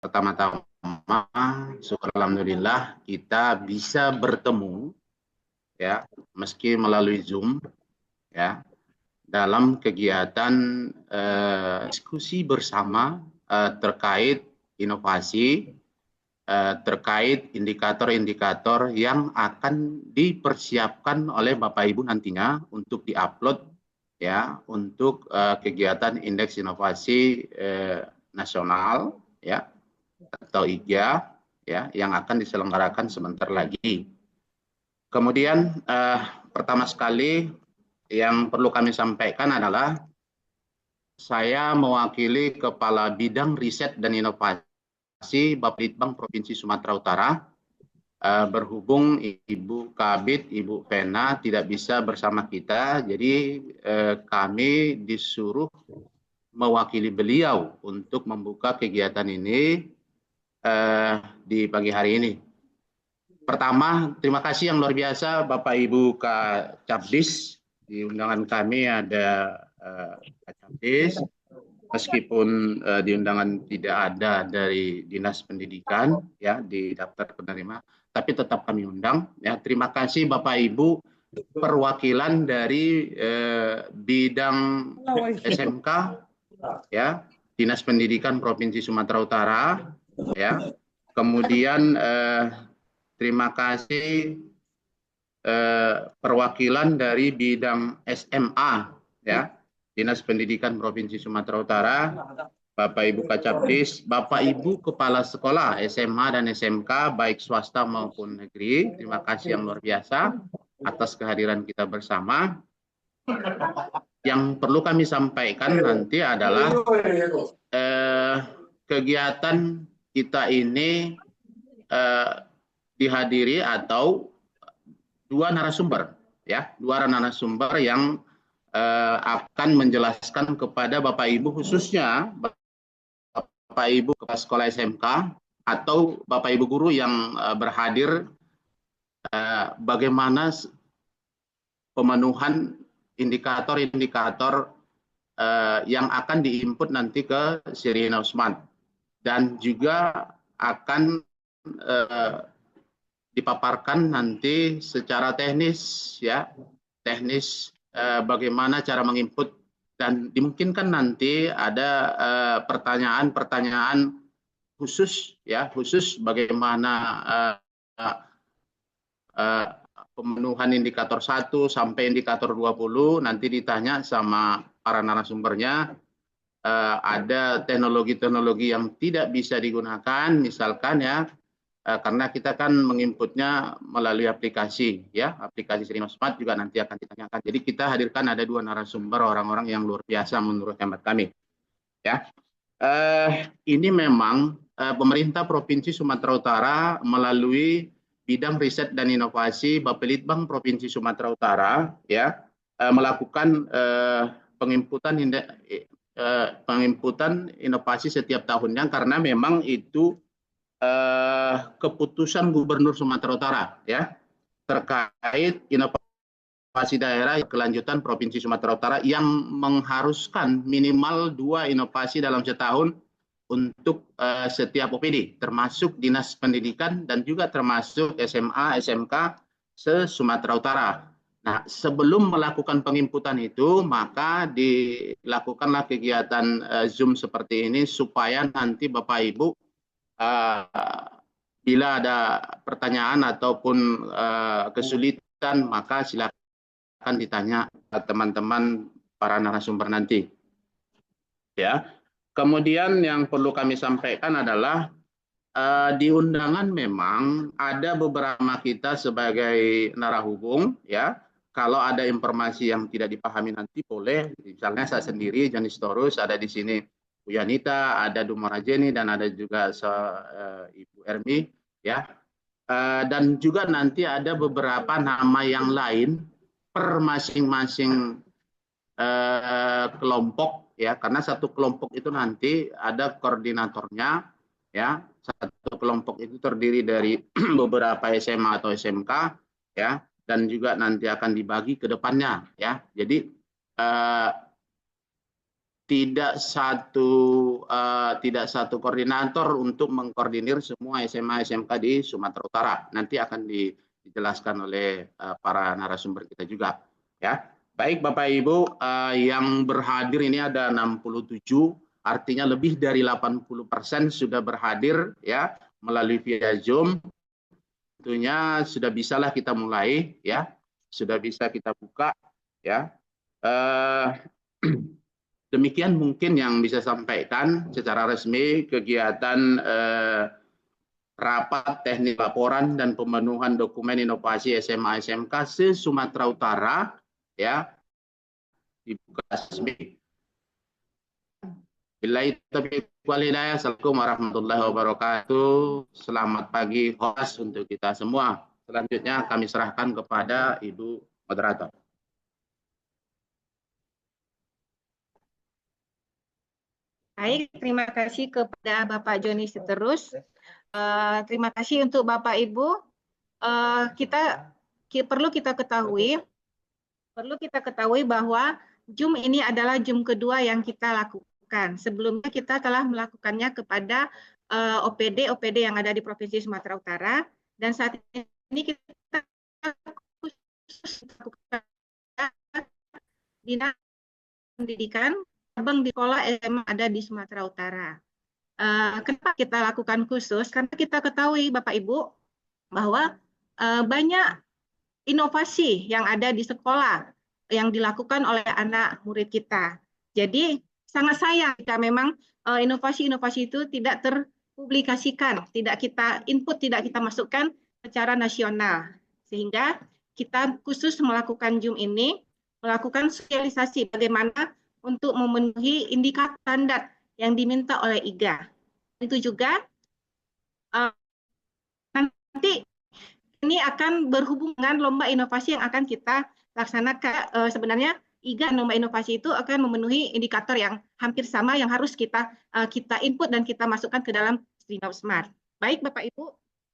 Pertama-tama, syukur alhamdulillah kita bisa bertemu ya, meski melalui Zoom ya, dalam kegiatan diskusi bersama terkait inovasi, terkait indikator-indikator yang akan dipersiapkan oleh Bapak Ibu nantinya untuk diupload ya, untuk kegiatan indeks inovasi nasional ya, atau IGA ya, yang akan diselenggarakan sebentar lagi. Kemudian pertama sekali yang perlu kami sampaikan adalah saya mewakili Kepala Bidang Riset dan Inovasi Bapelitbang Provinsi Sumatera Utara. Berhubung Ibu Kabid, Ibu Vena tidak bisa bersama kita, jadi kami disuruh mewakili beliau untuk membuka kegiatan ini di pagi hari ini. Pertama, terima kasih yang luar biasa Bapak Ibu Kak Cabdis. Di undangan kami ada Kak Cabdis, meskipun di undangan tidak ada dari Dinas Pendidikan ya di daftar penerima, tapi tetap kami undang. Ya, terima kasih Bapak Ibu perwakilan dari bidang SMK ya, Dinas Pendidikan Provinsi Sumatera Utara ya. Kemudian terima kasih perwakilan dari bidang SMA ya, Dinas Pendidikan Provinsi Sumatera Utara, Bapak Ibu Kacabdis, Bapak Ibu Kepala Sekolah SMA dan SMK baik swasta maupun negeri. Terima kasih yang luar biasa atas kehadiran kita bersama. Yang perlu kami sampaikan nanti adalah kegiatan kita ini dihadiri atau dua narasumber yang akan menjelaskan kepada Bapak Ibu, khususnya Bapak Ibu Kepala Sekolah SMK atau Bapak Ibu guru yang berhadir, bagaimana pemenuhan indikator-indikator yang akan diinput nanti ke Siri Usman, dan juga akan dipaparkan nanti secara teknis ya, bagaimana cara menginput, dan dimungkinkan nanti ada pertanyaan-pertanyaan khusus ya, khusus bagaimana pemenuhan indikator 1 sampai indikator 20 nanti ditanya sama para narasumbernya. Ada teknologi-teknologi yang tidak bisa digunakan, misalkan ya, karena kita kan menginputnya melalui aplikasi ya, aplikasi Sri Smart juga nanti akan ditanyakan. Jadi kita hadirkan ada dua narasumber orang-orang yang luar biasa menurut hemat kami ya. Ini memang pemerintah Provinsi Sumatera Utara melalui bidang riset dan inovasi Bapelitbang Provinsi Sumatera Utara ya, melakukan penginputan inovasi setiap tahunnya, karena memang itu keputusan Gubernur Sumatera Utara ya, terkait inovasi daerah kelanjutan Provinsi Sumatera Utara yang mengharuskan minimal 2 inovasi dalam setahun untuk setiap OPD, termasuk Dinas Pendidikan dan juga termasuk SMA, SMK se-Sumatera Utara. Nah, sebelum melakukan penginputan itu, maka dilakukanlah kegiatan Zoom seperti ini supaya nanti Bapak Ibu bila ada pertanyaan ataupun kesulitan, maka silakan ditanya teman-teman para narasumber nanti. Ya. Kemudian yang perlu kami sampaikan adalah di undangan memang ada beberapa kita sebagai narahubung ya. Kalau ada informasi yang tidak dipahami nanti boleh, misalnya saya sendiri Johnny Storus ada di sini, Bu Yanita, ada Dumarajeni, dan ada juga Ibu Ermi ya. Dan juga nanti ada beberapa nama yang lain per masing-masing kelompok ya, karena satu kelompok itu nanti ada koordinatornya ya. Satu kelompok itu terdiri dari beberapa SMA atau SMK ya, dan juga nanti akan dibagi ke depannya ya. Jadi tidak satu koordinator untuk mengkoordinir semua SMA SMK di Sumatera Utara. Nanti akan dijelaskan oleh para narasumber kita juga, ya. Baik Bapak Ibu, yang berhadir ini ada 67, artinya lebih dari 80% sudah berhadir, ya, melalui via Zoom. Tentunya sudah bisalah kita mulai, ya, sudah bisa kita buka, ya. Demikian mungkin yang bisa sampaikan secara resmi kegiatan rapat teknik laporan dan pemenuhan dokumen inovasi SMA SMK se-Sumatera Utara, ya, dibuka resmi. Billahi taufiq wal hidayah. Assalamualaikum warahmatullahi wabarakatuh. Selamat pagi host untuk kita semua. Selanjutnya kami serahkan kepada Ibu Moderator. Baik, terima kasih kepada Bapak Joni Sitorus. Terima kasih untuk Bapak Ibu. Perlu kita ketahui bahwa Zoom ini adalah Zoom kedua yang kita lakukan. Sebelumnya kita telah melakukannya kepada OPD yang ada di Provinsi Sumatera Utara, dan saat ini kita khusus melakukan dinas pendidikan cabang di sekolah SMA ada di Sumatera Utara. Kenapa kita lakukan khusus? Karena kita ketahui Bapak Ibu bahwa banyak inovasi yang ada di sekolah yang dilakukan oleh anak murid kita. Jadi sangat sayang jika memang inovasi-inovasi itu tidak terpublikasikan, tidak kita input, tidak kita masukkan secara nasional. Sehingga kita khusus melakukan Zoom ini, melakukan sosialisasi bagaimana untuk memenuhi indikator standar yang diminta oleh IGA. Itu juga nanti ini akan berhubungan dengan lomba inovasi yang akan kita laksanakan. Sebenarnya IGA lomba inovasi itu akan memenuhi indikator yang hampir sama yang harus kita input dan kita masukkan ke dalam Streamlab Smart. Baik Bapak Ibu,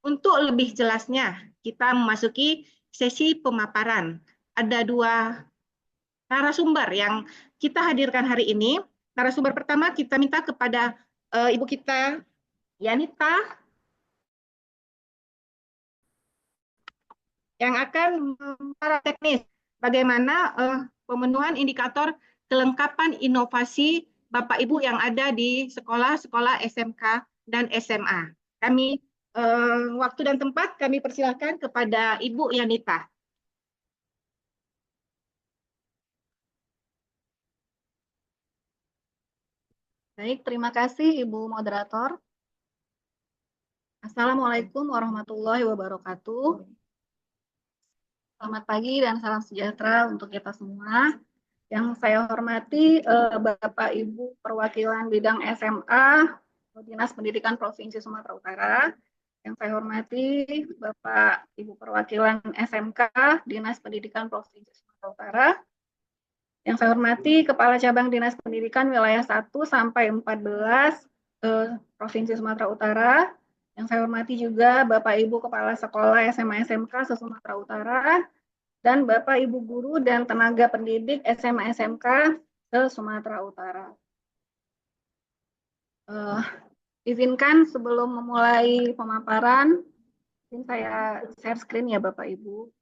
untuk lebih jelasnya kita memasuki sesi pemaparan. Ada 2 narasumber yang kita hadirkan hari ini. Narasumber pertama kita minta kepada Ibu kita Yanita yang akan secara teknis bagaimana pemenuhan indikator kelengkapan inovasi Bapak Ibu yang ada di sekolah-sekolah SMK dan SMA. Kami waktu dan tempat kami persilahkan kepada Ibu Yanita. Baik, terima kasih Ibu Moderator. Assalamualaikum warahmatullahi wabarakatuh. Selamat pagi dan salam sejahtera untuk kita semua. Yang saya hormati Bapak Ibu perwakilan bidang SMA Dinas Pendidikan Provinsi Sumatera Utara. Yang saya hormati Bapak Ibu perwakilan SMK Dinas Pendidikan Provinsi Sumatera Utara. Yang saya hormati Kepala Cabang Dinas Pendidikan Wilayah 1 sampai 14 Provinsi Sumatera Utara. Yang saya hormati juga Bapak Ibu Kepala Sekolah SMA SMK se-Sumatera Utara dan Bapak Ibu guru dan tenaga pendidik SMA SMK se-Sumatera Utara. Izinkan sebelum memulai pemaparan, saya share screen ya Bapak Ibu.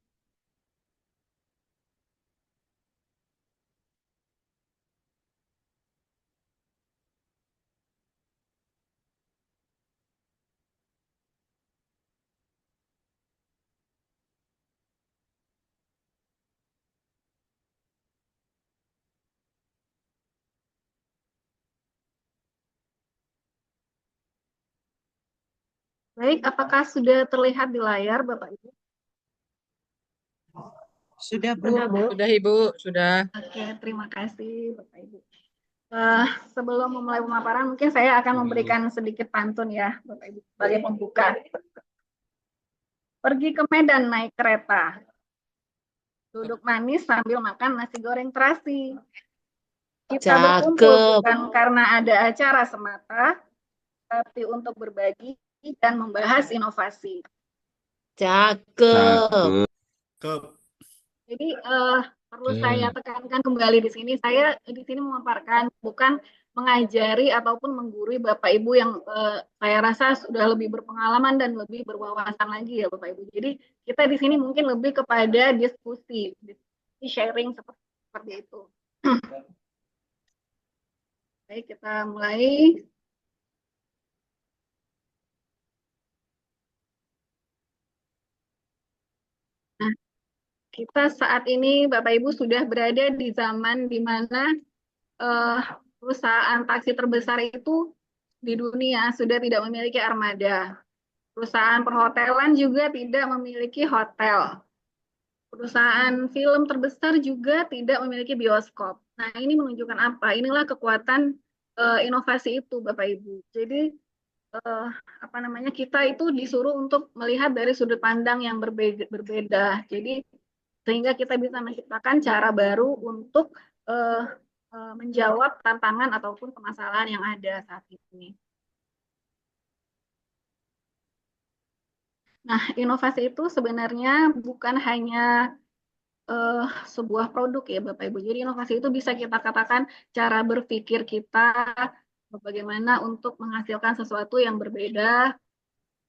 Baik, apakah sudah terlihat di layar Bapak Ibu? Sudah Bu, sudah Ibu, sudah. Oke, terima kasih Bapak Ibu. Sebelum memulai pemaparan, mungkin saya akan memberikan sedikit pantun ya Bapak Ibu sebagai pembuka. Pergi ke Medan naik kereta, duduk manis sambil makan nasi goreng terasi. Kita berkumpul bukan karena ada acara semata, tapi untuk berbagi dan membahas inovasi. Cakep. Jadi perlu saya tekankan kembali di sini, saya di sini memaparkan bukan mengajari ataupun menggurui Bapak Ibu yang saya rasa sudah lebih berpengalaman dan lebih berwawasan lagi ya Bapak Ibu. Jadi kita di sini mungkin lebih kepada diskusi sharing seperti itu. Baik, kita mulai. Nah, kita saat ini Bapak Ibu sudah berada di zaman di mana perusahaan taksi terbesar itu di dunia sudah tidak memiliki armada. Perusahaan perhotelan juga tidak memiliki hotel. Perusahaan film terbesar juga tidak memiliki bioskop. Nah, ini menunjukkan apa? Inilah kekuatan inovasi itu, Bapak Ibu. Jadi, apa namanya, kita itu disuruh untuk melihat dari sudut pandang yang berbeda. Jadi, sehingga kita bisa menciptakan cara baru untuk menjawab tantangan ataupun permasalahan yang ada saat ini. Nah, inovasi itu sebenarnya bukan hanya sebuah produk ya Bapak Ibu. Jadi inovasi itu bisa kita katakan cara berpikir kita bagaimana untuk menghasilkan sesuatu yang berbeda,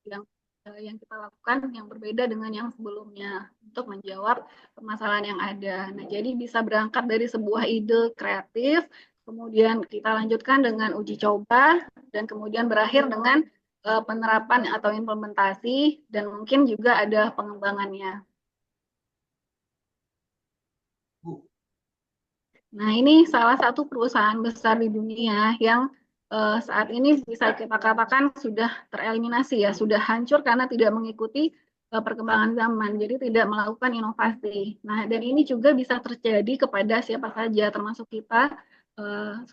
yang kita lakukan yang berbeda dengan yang sebelumnya untuk menjawab permasalahan yang ada. Nah, jadi bisa berangkat dari sebuah ide kreatif, kemudian kita lanjutkan dengan uji coba, dan kemudian berakhir dengan penerapan atau implementasi, dan mungkin juga ada pengembangannya. Nah, ini salah satu perusahaan besar di dunia yang saat ini bisa kita katakan sudah tereliminasi ya, sudah hancur karena tidak mengikuti perkembangan zaman, jadi tidak melakukan inovasi. Nah, dan ini juga bisa terjadi kepada siapa saja, termasuk kita,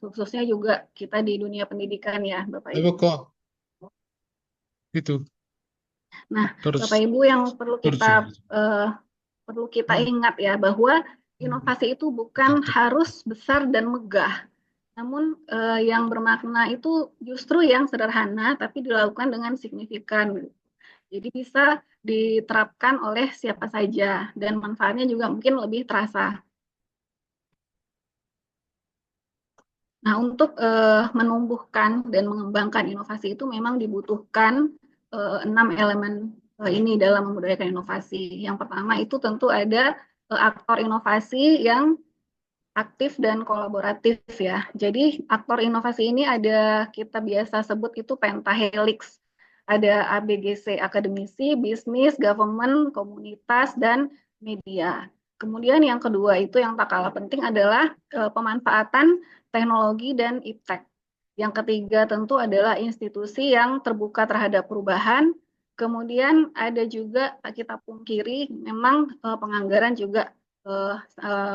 khususnya juga kita di dunia pendidikan ya, Bapak Ibu. Itu. Nah, Bapak Ibu yang perlu kita ingat ya bahwa inovasi itu bukan harus besar dan megah, namun yang bermakna itu justru yang sederhana tapi dilakukan dengan signifikan. Jadi bisa diterapkan oleh siapa saja dan manfaatnya juga mungkin lebih terasa. Nah, untuk menumbuhkan dan mengembangkan inovasi itu memang dibutuhkan 6 elemen ini dalam membudayakan inovasi. Yang pertama itu tentu ada aktor inovasi yang aktif dan kolaboratif ya. Jadi aktor inovasi ini ada kita biasa sebut itu pentahelix. Ada ABGC, akademisi, bisnis, government, komunitas, dan media. Kemudian yang kedua itu yang tak kalah penting adalah pemanfaatan teknologi dan iptek. Yang ketiga tentu adalah institusi yang terbuka terhadap perubahan. Kemudian ada juga kita pungkiri memang penganggaran juga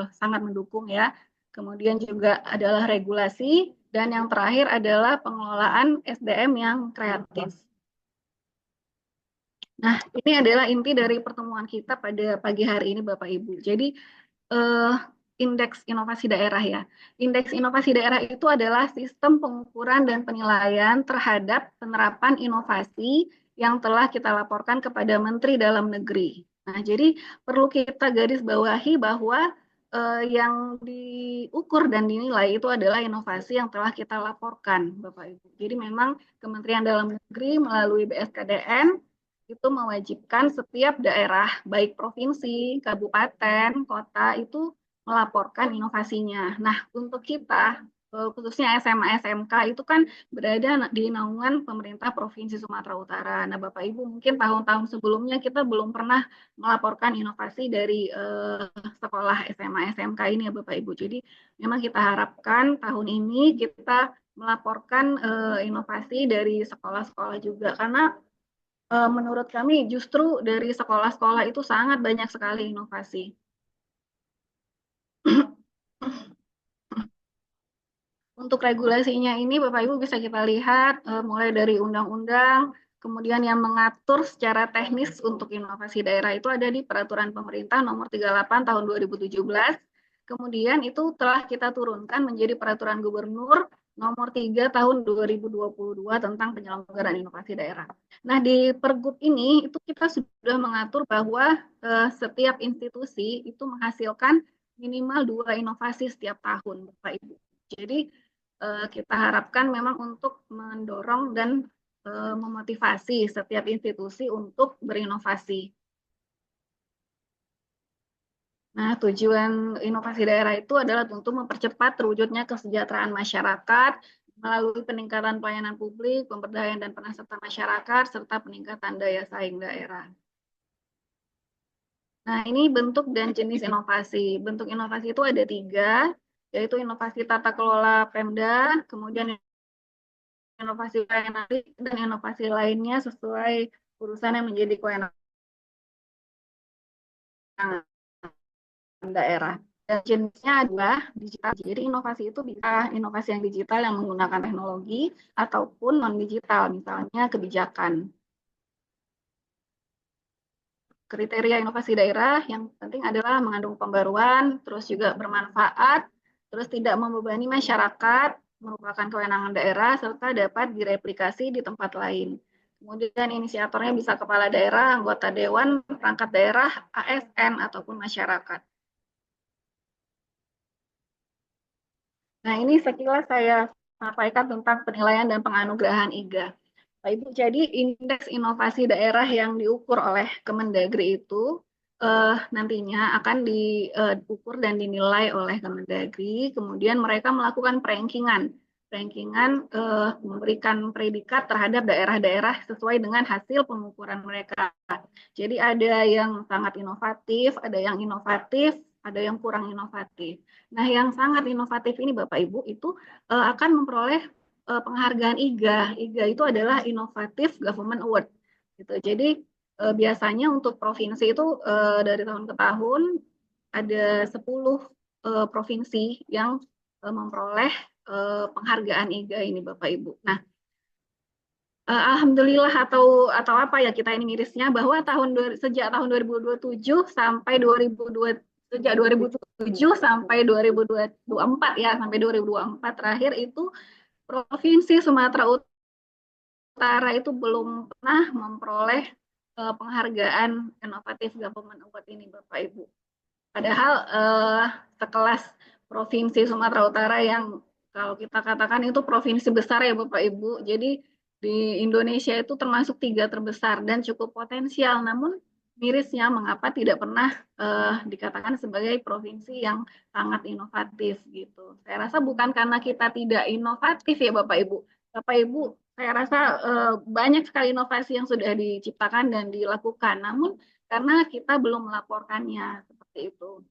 sangat mendukung ya. Kemudian juga adalah regulasi dan yang terakhir adalah pengelolaan SDM yang kreatif. Nah, ini adalah inti dari pertemuan kita pada pagi hari ini Bapak Ibu. Jadi indeks inovasi daerah ya. Indeks inovasi daerah itu adalah sistem pengukuran dan penilaian terhadap penerapan inovasi yang telah kita laporkan kepada Menteri Dalam Negeri. Nah, jadi perlu kita garis bawahi bahwa yang diukur dan dinilai itu adalah inovasi yang telah kita laporkan, Bapak Ibu. Jadi memang Kementerian Dalam Negeri melalui BSKDN itu mewajibkan setiap daerah, baik provinsi, kabupaten, kota, itu melaporkan inovasinya. Nah, untuk kita, khususnya SMA, SMK, itu kan berada di naungan pemerintah Provinsi Sumatera Utara. Nah, Bapak Ibu, mungkin tahun-tahun sebelumnya kita belum pernah melaporkan inovasi dari sekolah SMA, SMK ini ya Bapak Ibu. Jadi, memang kita harapkan tahun ini kita melaporkan inovasi dari sekolah-sekolah juga, karena menurut kami justru dari sekolah-sekolah itu sangat banyak sekali inovasi. Untuk regulasinya ini Bapak Ibu bisa kita lihat mulai dari undang-undang, kemudian yang mengatur secara teknis untuk inovasi daerah itu ada di Peraturan Pemerintah Nomor 38 Tahun 2017. Kemudian itu telah kita turunkan menjadi Peraturan Gubernur Nomor 3 Tahun 2022 tentang penyelenggaraan inovasi daerah. Nah, di Pergub ini itu kita sudah mengatur bahwa setiap institusi itu menghasilkan minimal 2 inovasi setiap tahun, Bapak Ibu. Jadi kita harapkan memang untuk mendorong dan memotivasi setiap institusi untuk berinovasi. Nah, tujuan inovasi daerah itu adalah untuk mempercepat terwujudnya kesejahteraan masyarakat melalui peningkatan pelayanan publik, pemberdayaan dan peran serta masyarakat, serta peningkatan daya saing daerah. Nah, ini bentuk dan jenis inovasi. Bentuk inovasi itu ada 3, yaitu inovasi tata kelola Pemda, kemudian inovasi layanan dan inovasi lainnya sesuai urusan yang menjadi kewenangan daerah. Dan jenisnya adalah digital. Jadi inovasi itu bisa inovasi yang digital yang menggunakan teknologi ataupun non-digital, misalnya kebijakan. Kriteria inovasi daerah yang penting adalah mengandung pembaruan, terus juga bermanfaat, terus tidak membebani masyarakat, merupakan kewenangan daerah, serta dapat direplikasi di tempat lain. Kemudian inisiatornya bisa kepala daerah, anggota dewan, perangkat daerah, ASN, ataupun masyarakat. Nah, ini sekilas saya sampaikan tentang penilaian dan penganugerahan IGA. Pak Ibu, jadi indeks inovasi daerah yang diukur oleh Kemendagri itu nantinya akan diukur dan dinilai oleh Kemendagri, kemudian mereka melakukan perankingan memberikan predikat terhadap daerah-daerah sesuai dengan hasil pengukuran mereka. Jadi ada yang sangat inovatif, ada yang inovatif, ada yang kurang inovatif. Nah, yang sangat inovatif ini Bapak Ibu itu akan memperoleh penghargaan IGA. IGA itu adalah Innovative Government Award. Gitu. Jadi biasanya untuk provinsi itu dari tahun ke tahun ada 10 provinsi yang memperoleh penghargaan IGA ini Bapak Ibu. Nah, alhamdulillah atau apa ya kita ini mirisnya bahwa sejak tahun 2027 sampai 2007 sampai 2024 ya sampai 2024 terakhir itu Provinsi Sumatera Utara itu belum pernah memperoleh penghargaan Innovative Government Award ini Bapak Ibu. Padahal sekelas Provinsi Sumatera Utara yang kalau kita katakan itu provinsi besar ya Bapak Ibu. Jadi di Indonesia itu termasuk 3 terbesar dan cukup potensial. Namun mirisnya mengapa tidak pernah dikatakan sebagai provinsi yang sangat inovatif gitu. Saya rasa bukan karena kita tidak inovatif ya Bapak Ibu. Bapak Ibu, saya rasa banyak sekali inovasi yang sudah diciptakan dan dilakukan. Namun karena kita belum melaporkannya seperti itu.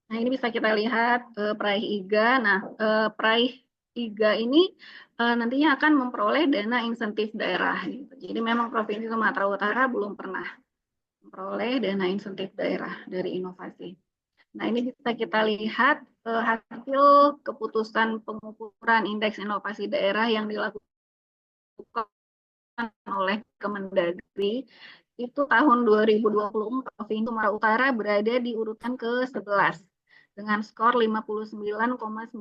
Nah, ini bisa kita lihat peraih IGA. Nah, peraih IGA ini nantinya akan memperoleh dana insentif daerah. Gitu. Jadi memang Provinsi Sumatera Utara belum pernah memperoleh dana insentif daerah dari inovasi. Nah, ini bisa kita lihat hasil keputusan pengukuran indeks inovasi daerah yang dilakukan oleh Kemendagri itu tahun 2024 Provinsi Sumatera Utara berada di urutan ke-11 dengan skor 59,93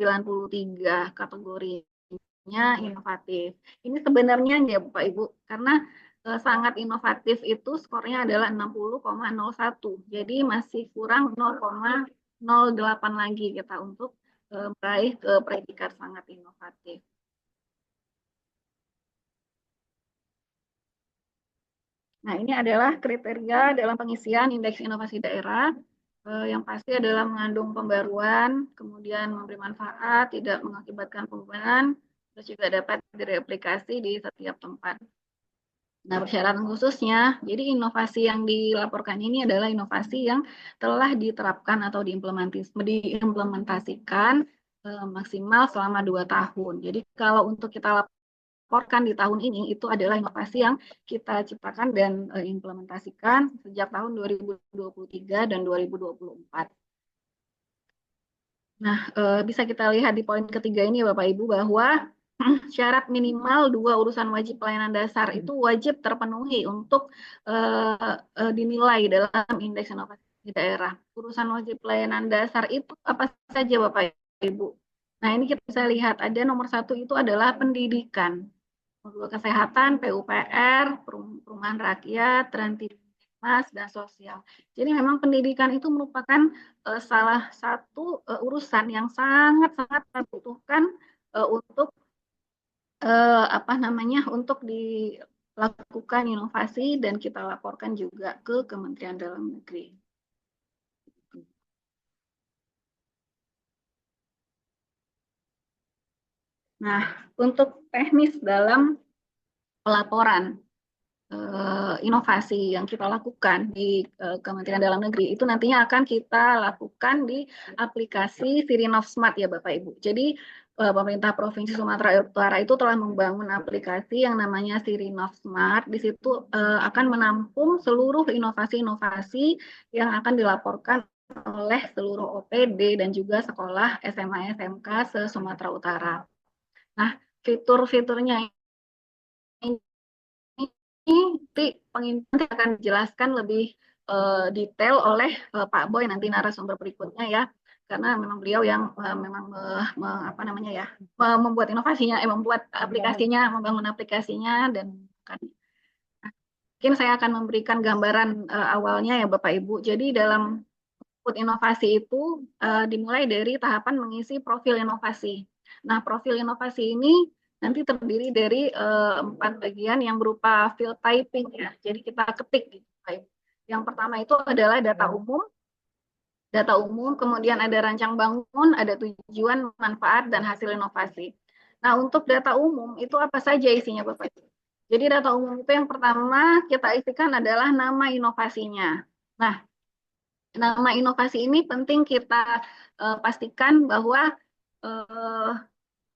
kategorinya inovatif. Ini sebenarnya ya Bapak Ibu karena sangat inovatif itu skornya adalah 60,01. Jadi masih kurang 0,08 lagi kita untuk meraih ke predikat sangat inovatif. Nah, ini adalah kriteria dalam pengisian indeks inovasi daerah. Yang pasti adalah mengandung pembaruan, kemudian memberi manfaat, tidak mengakibatkan pembebanan, terus juga dapat direplikasi di setiap tempat. Nah, persyaratan khususnya, jadi inovasi yang dilaporkan ini adalah inovasi yang telah diterapkan atau diimplementasikan maksimal selama 2 tahun. Jadi kalau untuk kita laporkan di tahun ini itu adalah inovasi yang kita ciptakan dan implementasikan sejak tahun 2023 dan 2024. Nah, bisa kita lihat di poin ketiga ini Bapak Ibu bahwa syarat minimal 2 urusan wajib pelayanan dasar itu wajib terpenuhi untuk dinilai dalam indeks inovasi daerah. Urusan wajib pelayanan dasar itu apa saja Bapak Ibu? Nah, ini kita bisa lihat ada nomor 1 itu adalah pendidikan. Kesehatan, PUPR, perumahan rakyat, Mas, dan sosial. Jadi memang pendidikan itu merupakan salah satu urusan yang sangat-sangat dibutuhkan untuk apa namanya untuk dilakukan inovasi dan kita laporkan juga ke Kementerian Dalam Negeri. Nah, untuk teknis dalam pelaporan inovasi yang kita lakukan di Kementerian Dalam Negeri itu nantinya akan kita lakukan di aplikasi Sirinov Smart ya Bapak Ibu. Jadi pemerintah Provinsi Sumatera Utara itu telah membangun aplikasi yang namanya Sirinov Smart. Di situ akan menampung seluruh inovasi-inovasi yang akan dilaporkan oleh seluruh OPD dan juga sekolah SMA SMK se-Sumatera Utara. Nah, fitur-fiturnya nanti akan dijelaskan lebih detail oleh Pak Boy nanti narasumber berikutnya ya, karena memang beliau yang memang apa namanya ya membuat inovasinya, membuat aplikasinya, membangun aplikasinya dan kan. Mungkin saya akan memberikan gambaran awalnya ya Bapak Ibu. Jadi dalam input inovasi itu dimulai dari tahapan mengisi profil inovasi. Nah, profil inovasi ini nanti terdiri dari 4 bagian yang berupa field typing ya. Jadi kita ketik gitu. Yang pertama itu adalah data umum, kemudian ada rancang bangun, ada tujuan, manfaat, dan hasil inovasi. Nah, untuk data umum itu apa saja isinya Bapak Ibu? Jadi data umum itu yang pertama kita isikan adalah nama inovasinya. Nah, nama inovasi ini penting kita pastikan bahwa uh,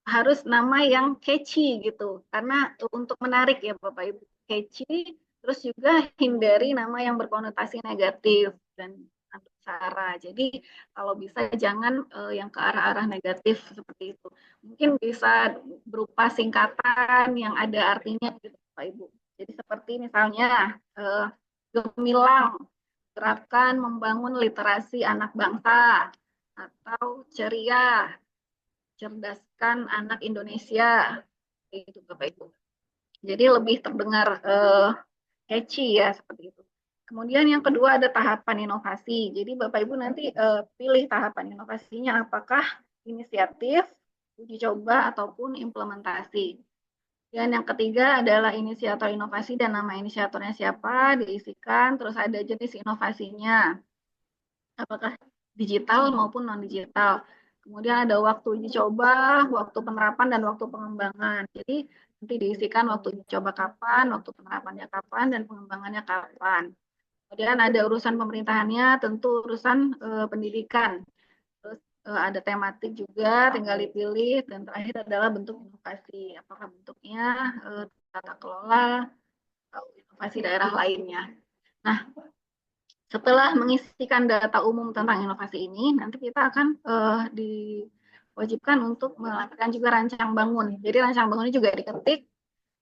harus nama yang catchy gitu, karena untuk menarik ya Bapak Ibu, catchy, terus juga hindari nama yang berkonotasi negatif dan sara. Jadi kalau bisa jangan yang ke arah-arah negatif seperti itu. Mungkin bisa berupa singkatan yang ada artinya gitu Bapak Ibu. Jadi seperti misalnya gemilang, gerakan membangun literasi anak bangsa, atau ceria, cerdaskan anak Indonesia, itu Bapak Ibu. Jadi lebih terdengar catchy ya seperti itu. Kemudian yang kedua ada tahapan inovasi. Jadi Bapak Ibu nanti pilih tahapan inovasinya apakah inisiatif, uji coba ataupun implementasi. Dan yang ketiga adalah inisiator inovasi dan nama inisiatornya siapa diisikan, terus ada jenis inovasinya, apakah digital maupun non digital. Kemudian ada waktu uji coba, waktu penerapan, dan waktu pengembangan. Jadi nanti diisikan waktu uji coba kapan, waktu penerapannya kapan, dan pengembangannya kapan. Kemudian ada urusan pemerintahannya, tentu urusan pendidikan. Terus ada tematik juga, tinggal dipilih. Dan terakhir adalah bentuk inovasi. Apakah bentuknya tata kelola atau inovasi daerah lainnya. Nah, setelah mengisikan data umum tentang inovasi ini, nanti kita akan diwajibkan untuk melakukan juga rancang bangun. Jadi rancang bangunnya juga diketik,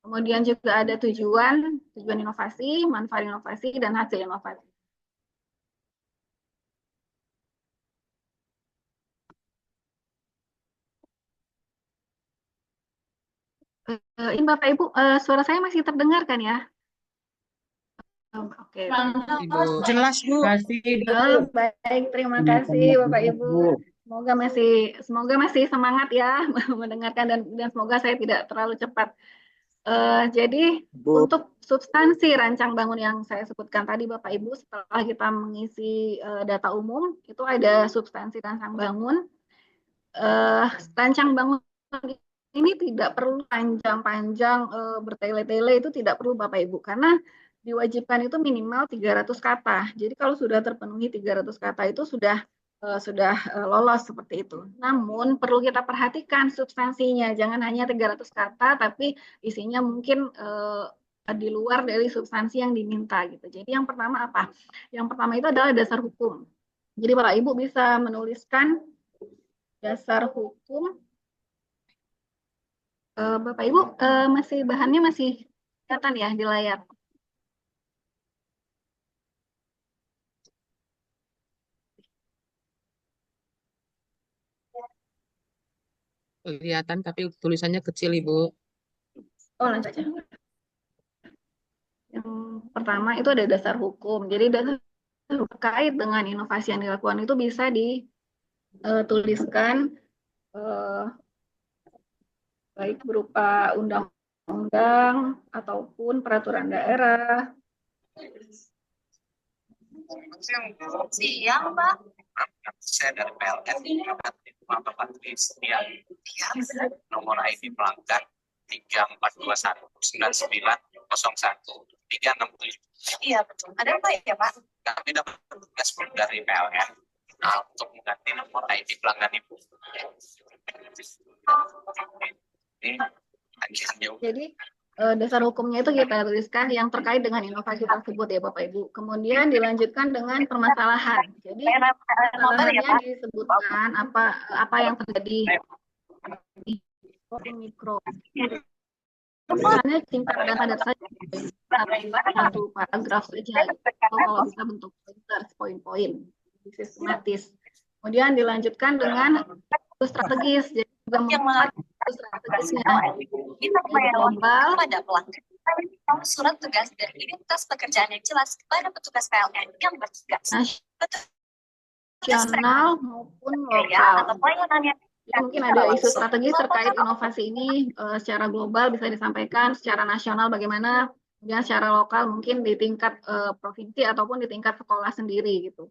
kemudian juga ada tujuan inovasi, manfaat inovasi, dan hasil inovasi. Ini Bapak Ibu, suara saya masih terdengar kan ya? Oke. Ibu. Jelas, Bu. Baik, terima kasih Bapak Ibu. Semoga masih semangat ya mendengarkan dan semoga saya tidak terlalu cepat. Jadi untuk substansi rancang bangun yang saya sebutkan tadi Bapak Ibu, setelah kita mengisi data umum, itu ada substansi rancang bangun. Rancang bangun ini tidak perlu panjang-panjang bertele-tele, itu tidak perlu Bapak Ibu, karena diwajibkan itu minimal 300 kata. Jadi kalau sudah terpenuhi 300 kata itu sudah lolos seperti itu. Namun perlu kita perhatikan substansinya, jangan hanya 300 kata tapi isinya mungkin di luar dari substansi yang diminta gitu. Jadi yang pertama apa? Yang pertama itu adalah dasar hukum. Jadi Bapak Ibu bisa menuliskan dasar hukum. Bapak Ibu masih bahannya masih kelihatan ya di layar. Kelihatan tapi tulisannya kecil, Ibu. Oh, lanjut saja. Yang pertama itu ada dasar hukum. Jadi dasar terkait dengan inovasi yang dilakukan itu bisa dituliskan baik berupa undang-undang ataupun peraturan daerah. Siang, Pak. Saya dari PLN Bapak Christian nomor ID pelanggan 34219901 Iya betul. Ada apa ya Pak? Kami dapat tugas dari PLN untuk mengganti nomor ID pelanggan Ibu. Jadi dasar hukumnya itu kita tuliskan yang terkait dengan inovasi tersebut ya Bapak Ibu. Kemudian dilanjutkan dengan permasalahan. Jadi permasalahannya disebutkan apa yang terjadi di mikro. Misalnya singkat dan padat saja, satu paragraf saja. Atau kalau bisa bentuk poin-poin, sistematis. Kemudian dilanjutkan dengan strategis. Jadi juga membuat strategisnya. Global pada pelanggan. Surat tugas dan identitas pekerjaan yang jelas kepada petugas PLN yang bertugas. Nasional maupun lokal. Atau pelayanannya. Mungkin ada isu strategis terkait inovasi ini secara global bisa disampaikan, secara nasional bagaimana, kemudian secara lokal mungkin di tingkat provinsi ataupun di tingkat sekolah sendiri gitu.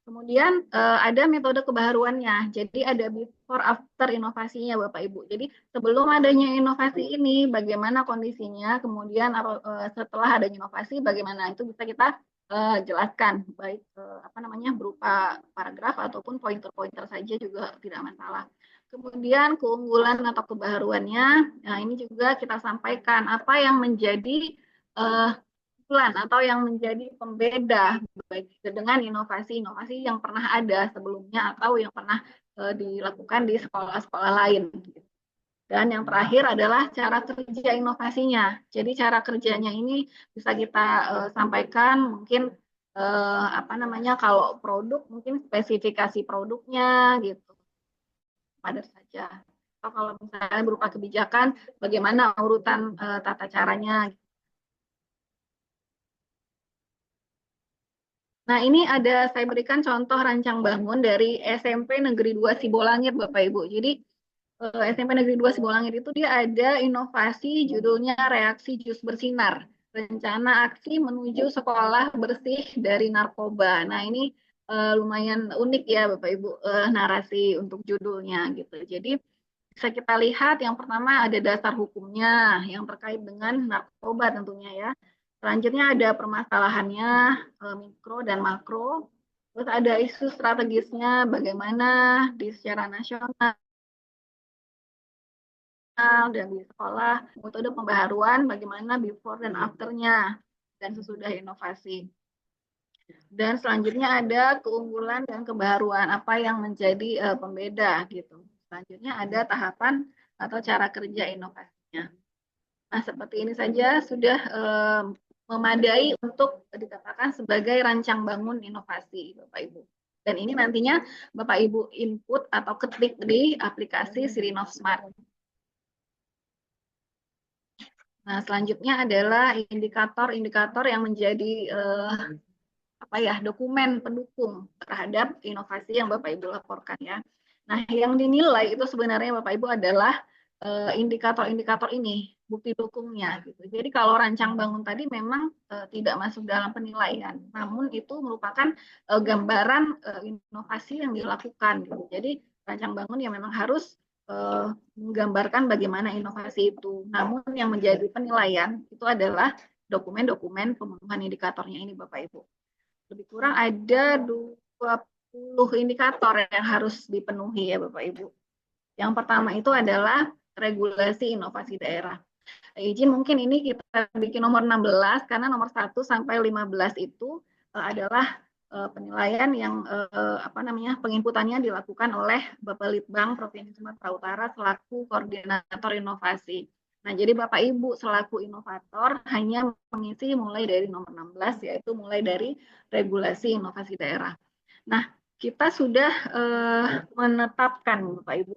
Kemudian ada metode kebaharuannya, jadi ada before after inovasinya Bapak Ibu. Jadi sebelum adanya inovasi ini bagaimana kondisinya, kemudian setelah adanya inovasi bagaimana, itu bisa kita jelaskan baik berupa paragraf ataupun pointer-pointer saja juga tidak masalah. Kemudian keunggulan atau kebaharuannya, nah ini juga kita sampaikan apa yang menjadi atau yang menjadi pembeda dengan inovasi-inovasi yang pernah ada sebelumnya atau yang pernah dilakukan di sekolah-sekolah lain. Dan yang terakhir adalah cara kerja inovasinya. Jadi cara kerjanya ini bisa kita sampaikan mungkin kalau produk mungkin spesifikasi produknya gitu. Padat saja. Atau kalau misalnya berupa kebijakan bagaimana urutan tata caranya. Nah, ini saya berikan contoh rancang bangun dari SMP Negeri 2 Sibolangit, Bapak Ibu. Jadi, SMP Negeri 2 Sibolangit itu dia ada inovasi judulnya Reaksi Jus Bersinar. Rencana aksi menuju sekolah bersih dari narkoba. Nah, ini lumayan unik ya, Bapak Ibu, narasi untuk judulnya gitu. Jadi, bisa kita lihat yang pertama ada dasar hukumnya yang terkait dengan narkoba tentunya ya. Selanjutnya ada permasalahannya, mikro dan makro. Terus ada isu strategisnya, bagaimana secara nasional dan di sekolah, metode pembaharuan, bagaimana before dan after-nya, dan sesudah inovasi. Dan selanjutnya ada keunggulan dan kebaharuan, apa yang menjadi pembeda gitu. Selanjutnya ada tahapan atau cara kerja inovasinya. Nah, seperti ini saja sudah memadai untuk dikatakan sebagai rancang bangun inovasi, Bapak Ibu. Dan ini nantinya Bapak Ibu input atau ketik di aplikasi Sirinov Smart. Nah, selanjutnya adalah indikator-indikator yang menjadi dokumen pendukung terhadap inovasi yang Bapak Ibu laporkan ya. Nah, yang dinilai itu sebenarnya Bapak Ibu adalah indikator-indikator ini, bukti dukungnya gitu. Jadi kalau rancang bangun tadi memang tidak masuk dalam penilaian, namun itu merupakan gambaran inovasi yang dilakukan gitu. Jadi rancang bangun yang memang harus menggambarkan bagaimana inovasi itu. Namun yang menjadi penilaian itu adalah dokumen-dokumen pemenuhan indikatornya ini Bapak Ibu. Lebih kurang ada 20 indikator yang harus dipenuhi ya Bapak Ibu. Yang pertama itu adalah regulasi inovasi daerah. Izin mungkin ini kita bikin nomor 16 karena nomor 1 sampai 15 itu adalah penilaian yang penginputannya dilakukan oleh Bapak Litbang Provinsi Sumatera Utara selaku koordinator inovasi. Nah, jadi Bapak Ibu selaku inovator hanya mengisi mulai dari nomor 16 yaitu mulai dari regulasi inovasi daerah. Nah, kita sudah menetapkan Bapak Ibu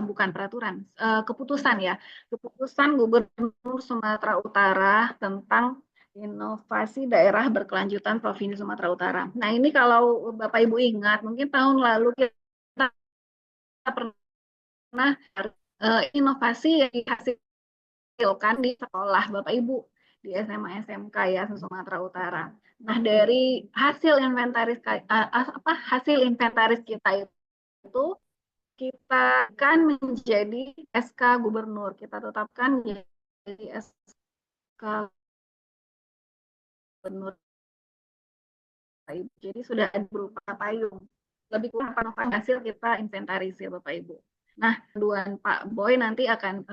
bukan peraturan, keputusan ya, keputusan Gubernur Sumatera Utara tentang inovasi daerah berkelanjutan Provinsi Sumatera Utara. Nah, ini kalau Bapak Ibu ingat, mungkin tahun lalu kita pernah inovasi yang dihasilkan di sekolah Bapak Ibu di SMA SMK ya Sumatera Utara. Nah, dari hasil inventaris kita itu kita akan menjadi SK Gubernur. Kita tetapkan menjadi SK Gubernur. Jadi sudah ada berupa payung. Lebih kurang apa hasil kita inventarisir Bapak Ibu. Nah, aduan Pak Boy nanti akan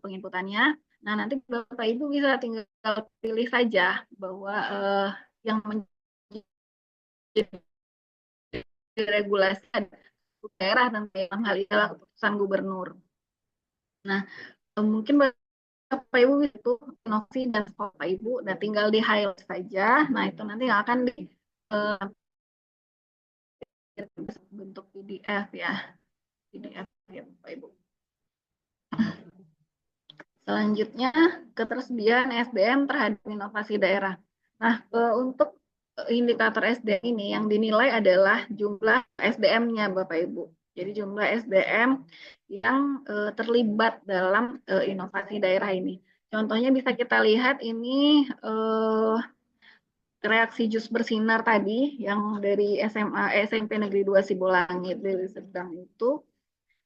penginputannya. Nah, nanti Bapak Ibu bisa tinggal pilih saja bahwa yang menjadi regulasi daerah dan dalam hal ini adalah keputusan gubernur. Nah, mungkin Bapak Ibu itu inovasi dan Bapak Ibu dan tinggal di highlight saja. Nah, itu nanti akan di bentuk PDF ya. PDF ya Bapak Ibu. Selanjutnya, ketersediaan SDM terhadap inovasi daerah. Nah, untuk indikator SDM ini yang dinilai adalah jumlah SDM-nya Bapak Ibu. Jadi jumlah SDM yang terlibat dalam inovasi daerah ini. Contohnya bisa kita lihat ini reaksi jus bersinar tadi yang dari SMP Negeri 2 Sibolangit dari Sedang itu.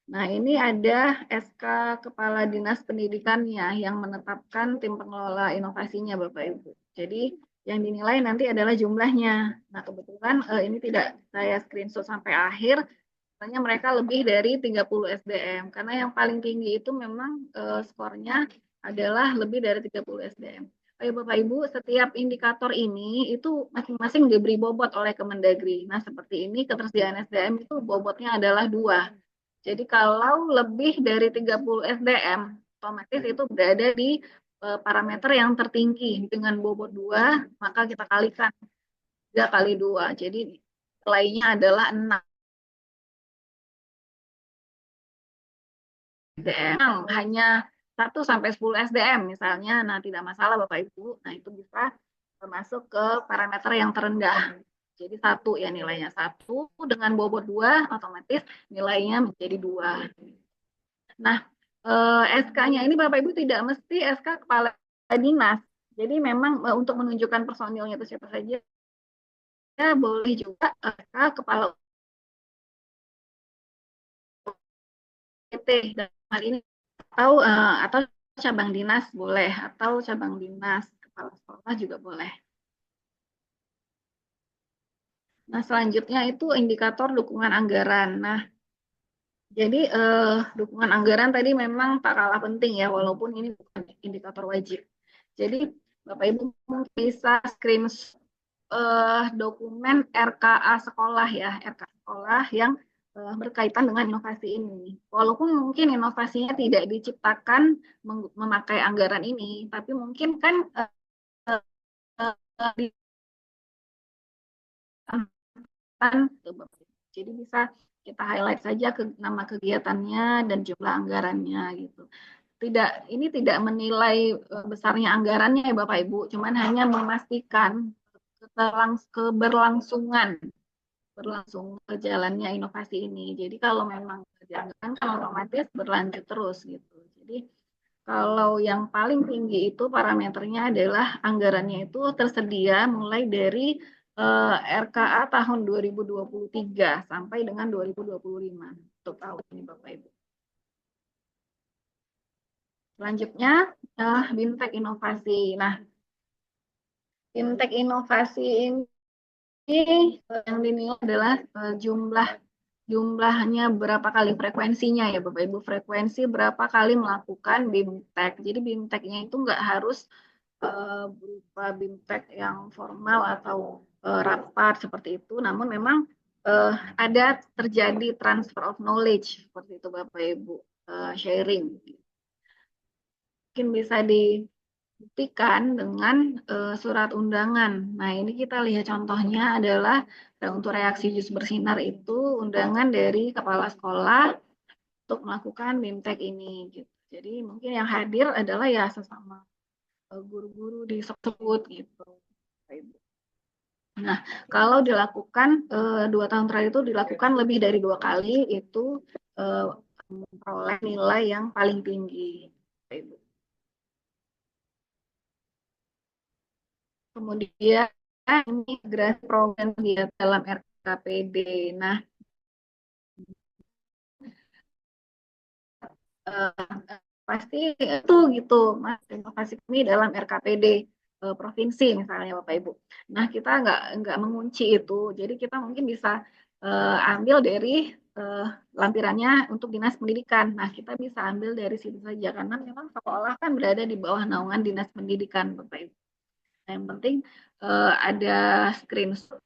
Nah, ini ada SK Kepala Dinas Pendidikannya yang menetapkan tim pengelola inovasinya Bapak Ibu. Jadi yang dinilai nanti adalah jumlahnya. Nah, kebetulan ini tidak saya screenshot sampai akhir, katanya mereka lebih dari 30 SDM. Karena yang paling tinggi itu memang skornya adalah lebih dari 30 SDM. Ayo Bapak Ibu, setiap indikator ini itu masing-masing diberi bobot oleh Kemendagri. Nah, seperti ini ketersediaan SDM itu bobotnya adalah 2. Jadi kalau lebih dari 30 SDM, otomatis itu berada di parameter yang tertinggi dengan bobot 2, maka kita kalikan 3 kali 2. Jadi nilainya adalah 6 SDM. Hanya 1 sampai 10 SDM misalnya, nah tidak masalah Bapak Ibu. Nah, itu bisa masuk ke parameter yang terendah. Jadi 1 ya nilainya 1 dengan bobot 2 otomatis nilainya menjadi 2. Nah, SK-nya ini Bapak Ibu tidak mesti SK Kepala Dinas. Jadi memang untuk menunjukkan personilnya itu siapa saja, ya boleh juga SK Kepala PT dalam hal ini atau cabang dinas boleh, atau cabang dinas kepala sekolah juga boleh. Nah, selanjutnya itu indikator dukungan anggaran. Nah, jadi dukungan anggaran tadi memang tak kalah penting ya, walaupun ini bukan indikator wajib. Jadi Bapak Ibu mungkin bisa screenshot dokumen RKA sekolah ya, RKA sekolah yang berkaitan dengan inovasi ini. Walaupun mungkin inovasinya tidak diciptakan memakai anggaran ini, tapi mungkin kan jadi bisa kita highlight saja nama kegiatannya dan jumlah anggarannya gitu. Ini tidak menilai besarnya anggarannya ya Bapak Ibu, cuman hanya memastikan keberlangsungan jalannya inovasi ini. Jadi kalau memang kerjaan kan otomatis berlanjut terus gitu. Jadi kalau yang paling tinggi itu parameternya adalah anggarannya itu tersedia mulai dari RKA tahun 2023 sampai dengan 2025 untuk tahun ini Bapak Ibu. Selanjutnya BIMTEK inovasi. Nah, BIMTEK inovasi ini yang dinilai adalah jumlahnya berapa kali frekuensinya ya Bapak Ibu, frekuensi berapa kali melakukan BIMTEK. Jadi BIMTEK-nya itu nggak harus berupa BIMTEK yang formal atau rapat seperti itu, namun memang ada terjadi transfer of knowledge seperti itu Bapak Ibu, sharing. Mungkin bisa dibuktikan dengan surat undangan. Nah, ini kita lihat contohnya adalah untuk reaksi jus bersinar itu undangan dari kepala sekolah untuk melakukan BIMTEK ini gitu. Jadi mungkin yang hadir adalah ya sesama guru-guru di tersebut gitu. Nah, kalau dilakukan 2 tahun terakhir itu dilakukan lebih dari 2 kali itu memperoleh nilai yang paling tinggi. Kemudian ini integrasi program dia dalam RKPD. Nah, pasti itu gitu, Mas, inovasi kami dalam RKPD provinsi misalnya Bapak Ibu. Nah, kita nggak mengunci itu, jadi kita mungkin bisa ambil dari lampirannya untuk dinas pendidikan. Nah, kita bisa ambil dari situ saja karena memang sekolah kan berada di bawah naungan dinas pendidikan Bapak Ibu. Nah, yang penting ada screenshot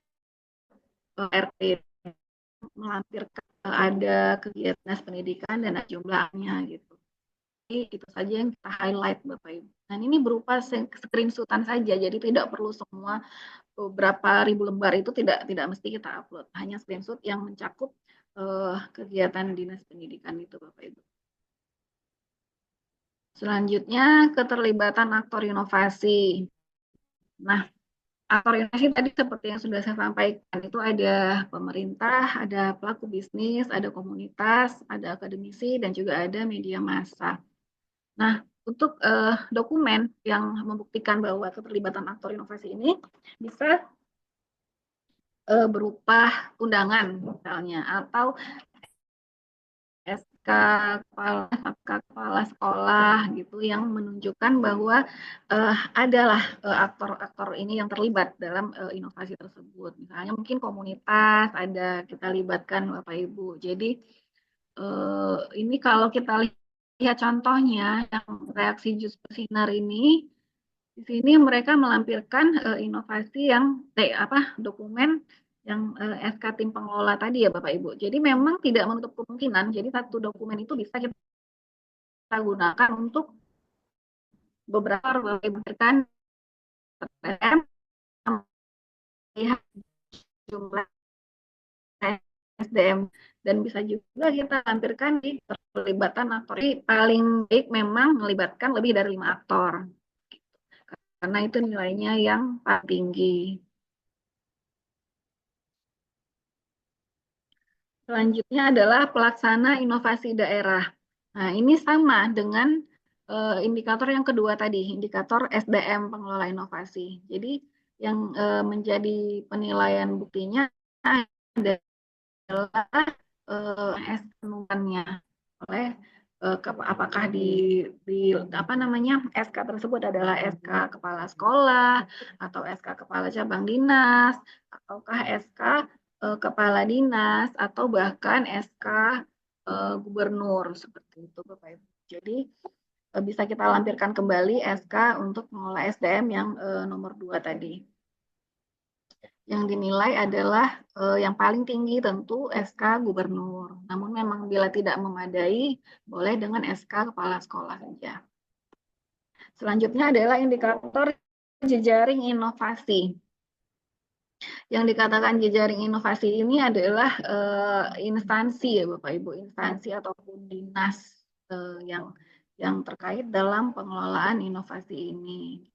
RT melampirkan ada kegiatan dinas pendidikan dan jumlahnya gitu. Itu saja yang kita highlight Bapak Ibu. Dan ini berupa screenshotan saja, jadi tidak perlu semua beberapa ribu lembar itu tidak mesti kita upload. Hanya screenshot yang mencakup kegiatan dinas pendidikan itu Bapak Ibu. Selanjutnya keterlibatan aktor inovasi. Nah, aktor inovasi tadi seperti yang sudah saya sampaikan itu ada pemerintah, ada pelaku bisnis, ada komunitas, ada akademisi, dan juga ada media massa. Nah, untuk dokumen yang membuktikan bahwa keterlibatan aktor inovasi ini bisa berupa undangan misalnya atau SK kepala sekolah gitu yang menunjukkan bahwa adalah aktor-aktor ini yang terlibat dalam inovasi tersebut. Misalnya mungkin komunitas ada kita libatkan Bapak Ibu. Jadi ini kalau kita lihat contohnya yang reaksi jus bersinar ini, di sini mereka melampirkan inovasi yang dokumen yang SK tim pengelola tadi ya Bapak Ibu. Jadi memang tidak menutup kemungkinan. Jadi satu dokumen itu bisa kita gunakan untuk beberapa kan melihat jumlah SDM dan bisa juga kita lampirkan di keterlibatan aktor. Paling baik memang melibatkan lebih dari 5 aktor. Karena itu nilainya yang paling tinggi. Selanjutnya adalah pelaksana inovasi daerah. Nah, ini sama dengan indikator yang kedua tadi, indikator SDM pengelola inovasi. Jadi yang menjadi penilaian buktinya adalah SK-nya oleh apakah di SK tersebut adalah SK kepala sekolah atau SK kepala cabang dinas ataukah SK kepala dinas atau bahkan SK gubernur seperti itu Bapak Ibu. Jadi bisa kita lampirkan kembali SK untuk mengelola SDM yang nomor 2 tadi. Yang dinilai adalah yang paling tinggi tentu SK gubernur. Namun memang bila tidak memadai, boleh dengan SK kepala sekolah saja. Selanjutnya adalah indikator jejaring inovasi. Yang dikatakan jejaring inovasi ini adalah instansi ya Bapak Ibu, instansi ataupun dinas yang terkait dalam pengelolaan inovasi ini.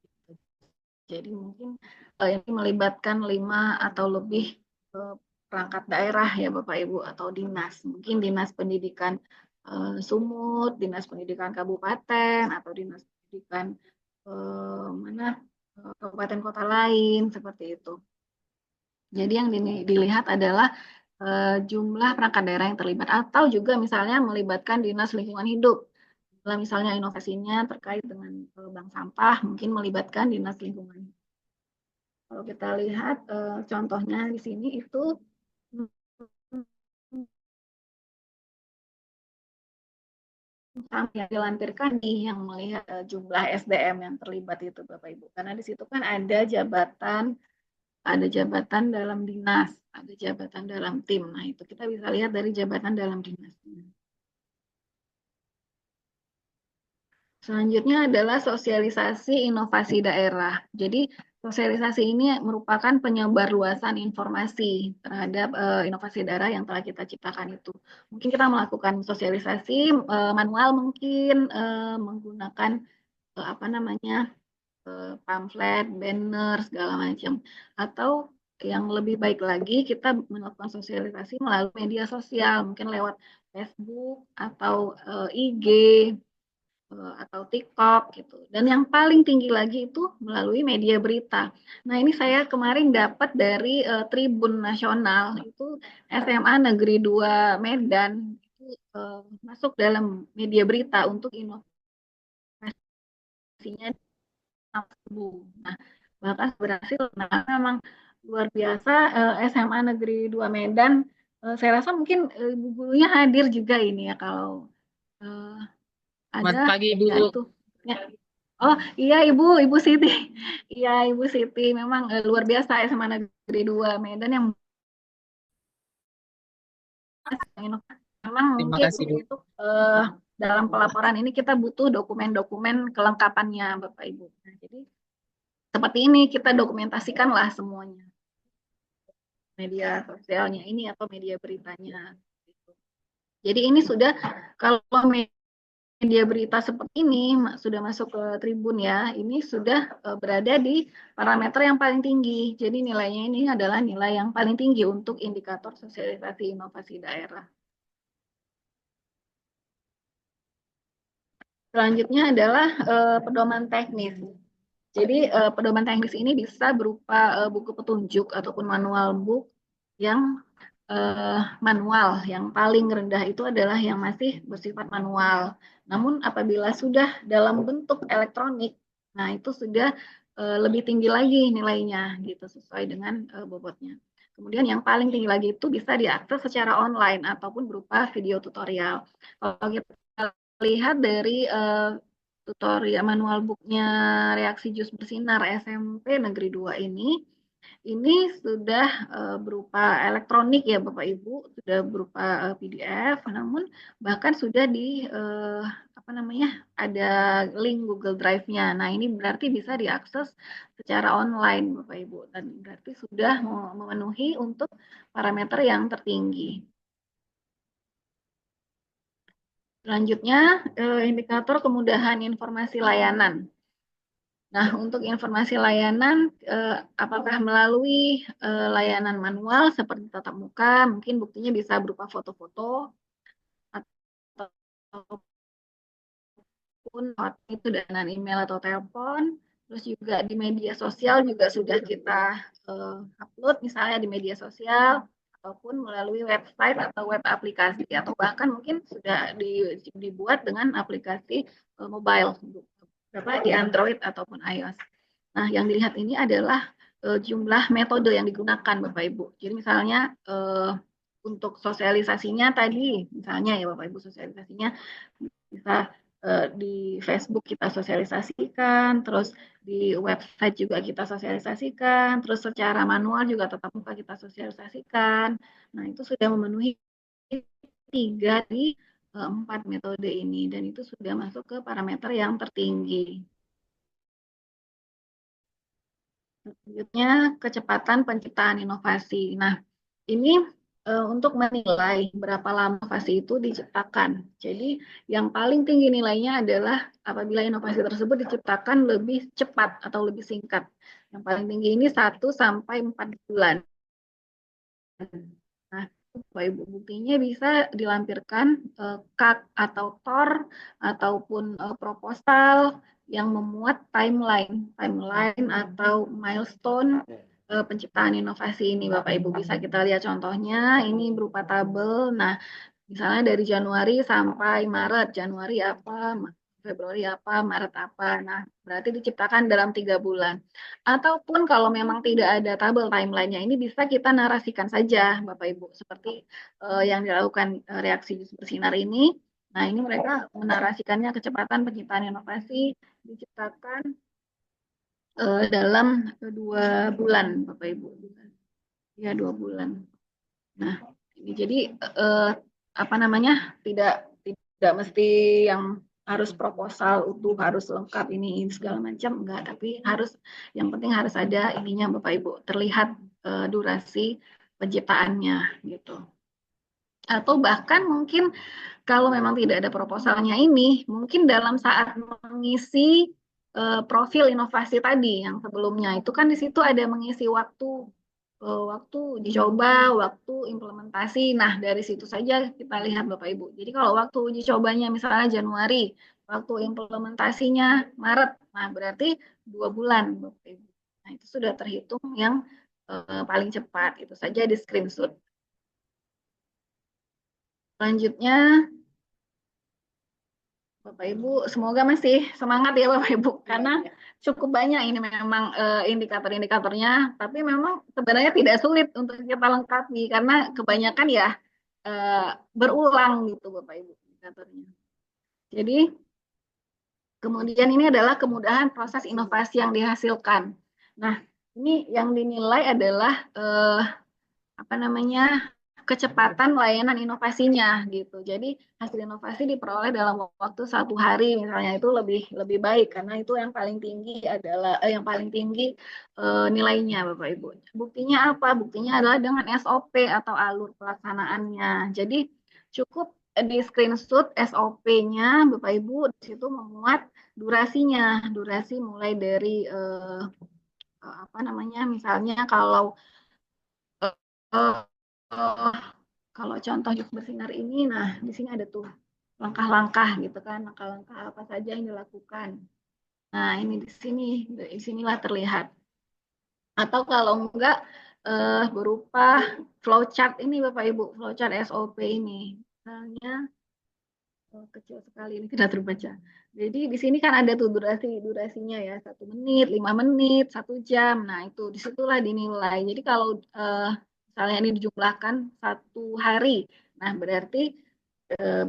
Jadi mungkin ini melibatkan 5 atau lebih perangkat daerah ya Bapak Ibu atau dinas. Mungkin dinas pendidikan Sumut, dinas pendidikan kabupaten atau dinas pendidikan kabupaten kota lain seperti itu. Jadi yang dilihat adalah jumlah perangkat daerah yang terlibat atau juga misalnya melibatkan dinas lingkungan hidup. Kalau misalnya inovasinya terkait dengan bank sampah, mungkin melibatkan dinas lingkungan. Kalau kita lihat contohnya di sini itu yang dilampirkan nih yang melihat jumlah SDM yang terlibat itu Bapak Ibu. Karena di situ kan ada jabatan dalam dinas, ada jabatan dalam tim. Nah, itu kita bisa lihat dari jabatan dalam dinas. Selanjutnya adalah sosialisasi inovasi daerah. Jadi sosialisasi ini merupakan penyebarluasan informasi terhadap inovasi daerah yang telah kita ciptakan itu. Mungkin kita melakukan sosialisasi manual, mungkin menggunakan apa namanya pamflet, banner, segala macam. Atau yang lebih baik lagi, kita melakukan sosialisasi melalui media sosial, mungkin lewat Facebook atau IG atau TikTok gitu. Dan yang paling tinggi lagi itu melalui media berita. Nah, ini saya kemarin dapat dari Tribun Nasional, itu SMA Negeri 2 Medan itu masuk dalam media berita untuk inovasinya. Nah, bahkan berhasil. Nah, memang luar biasa SMA Negeri 2 Medan. Saya rasa mungkin ibu gurunya hadir juga ini ya kalau Selamat ada pagi, ya Ibu. itu. Ya. Oh iya Ibu Siti. Iya Ibu Siti memang luar biasa SMA Negeri 2 Medan yang memang Terima mungkin kasih, Bu. untuk dalam pelaporan ini kita butuh dokumen-dokumen kelengkapannya Bapak Ibu. Nah, jadi seperti ini kita dokumentasikanlah semuanya. Media sosialnya ini atau media beritanya. Jadi ini sudah kalau media berita seperti ini sudah masuk ke Tribun ya, ini sudah berada di parameter yang paling tinggi. Jadi nilainya ini adalah nilai yang paling tinggi untuk indikator sosialisasi inovasi daerah. Selanjutnya adalah pedoman teknis. Jadi pedoman teknis ini bisa berupa buku petunjuk ataupun manual book yang manual. Yang paling rendah itu adalah yang masih bersifat manual. Namun apabila sudah dalam bentuk elektronik, nah itu sudah lebih tinggi lagi nilainya gitu sesuai dengan bobotnya. Kemudian yang paling tinggi lagi itu bisa diakses secara online ataupun berupa video tutorial. Kalau kita lihat dari tutorial manual booknya Reaksi Jus Bersinar SMP Negeri 2 ini sudah berupa elektronik ya Bapak Ibu, sudah berupa PDF, namun bahkan sudah di apa namanya ada link Google Drive-nya. Nah ini berarti bisa diakses secara online Bapak Ibu dan berarti sudah memenuhi untuk parameter yang tertinggi. Selanjutnya, indikator kemudahan informasi layanan. Nah, untuk informasi layanan, apakah melalui layanan manual seperti tatap muka, mungkin buktinya bisa berupa foto-foto, ataupun itu dengan email atau telepon, terus juga di media sosial juga sudah kita upload, misalnya di media sosial, ataupun melalui website atau web aplikasi atau bahkan mungkin sudah dibuat dengan aplikasi mobile di Android ataupun iOS. Nah, yang dilihat ini adalah jumlah metode yang digunakan Bapak Ibu. Jadi misalnya untuk sosialisasinya tadi, misalnya ya Bapak Ibu sosialisasinya bisa di Facebook kita sosialisasikan, terus di website juga kita sosialisasikan, terus secara manual juga tetap muka kita sosialisasikan. Nah, itu sudah memenuhi 3 dari 4 metode ini, dan itu sudah masuk ke parameter yang tertinggi. Selanjutnya, kecepatan penciptaan inovasi. Nah, ini untuk menilai berapa lama inovasi itu diciptakan. Jadi yang paling tinggi nilainya adalah apabila inovasi tersebut diciptakan lebih cepat atau lebih singkat. Yang paling tinggi ini 1 sampai 4 bulan. Nah, Bapak Ibu buktinya bisa dilampirkan KAK atau TOR ataupun proposal yang memuat timeline atau milestone penciptaan inovasi ini Bapak Ibu. Bisa kita lihat contohnya, ini berupa tabel. Nah, misalnya dari Januari sampai Maret, Januari apa, Februari apa, Maret apa. Nah, berarti diciptakan dalam 3 bulan. Ataupun kalau memang tidak ada tabel timeline-nya, ini bisa kita narasikan saja Bapak Ibu. Seperti yang dilakukan Reaksi Jus Bersinar ini. Nah, ini mereka menarasikannya kecepatan penciptaan inovasi diciptakan dalam 2 bulan, Bapak Ibu. Ya, 2 bulan. Nah, ini jadi apa namanya? Tidak mesti yang harus proposal utuh, harus lengkap ini segala macam, enggak, tapi harus yang penting harus ada ininya Bapak Ibu, terlihat durasi penciptaannya gitu. Atau bahkan mungkin kalau memang tidak ada proposalnya ini, mungkin dalam saat mengisi profil inovasi tadi yang sebelumnya itu kan di situ ada mengisi waktu uji coba, waktu implementasi. Nah, dari situ saja kita lihat Bapak Ibu. Jadi kalau waktu uji cobanya misalnya Januari, waktu implementasinya Maret, nah berarti 2 bulan Bapak Ibu. Nah, itu sudah terhitung yang paling cepat. Itu saja di screenshot. Selanjutnya, Bapak Ibu, semoga masih semangat ya Bapak Ibu, karena cukup banyak ini memang indikator-indikatornya, tapi memang sebenarnya tidak sulit untuk kita lengkapi, karena kebanyakan ya berulang gitu Bapak Ibu indikatornya. Jadi, kemudian ini adalah kemudahan proses inovasi yang dihasilkan. Nah, ini yang dinilai adalah kecepatan layanan inovasinya gitu. Jadi hasil inovasi diperoleh dalam waktu 1 hari misalnya, itu lebih baik karena itu yang paling tinggi adalah nilainya Bapak Ibu. Buktinya apa? Buktinya adalah dengan SOP atau alur pelaksanaannya. Jadi cukup di screenshot SOP-nya Bapak Ibu, di situ memuat durasinya. Durasi mulai dari misalnya kalau kalau contoh Yuk Bersinar ini, nah di sini ada tuh langkah-langkah gitu kan, langkah-langkah apa saja yang dilakukan. Nah ini di sinilah terlihat. Atau kalau enggak berupa flowchart ini Bapak Ibu, flowchart SOP ini. Misalnya kecil sekali ini tidak terbaca. Jadi di sini kan ada tuh durasinya ya, 1 menit, 5 menit, 1 jam. Nah itu disitulah dinilai. Jadi kalau misalnya ini dijumlahkan 1 hari, nah berarti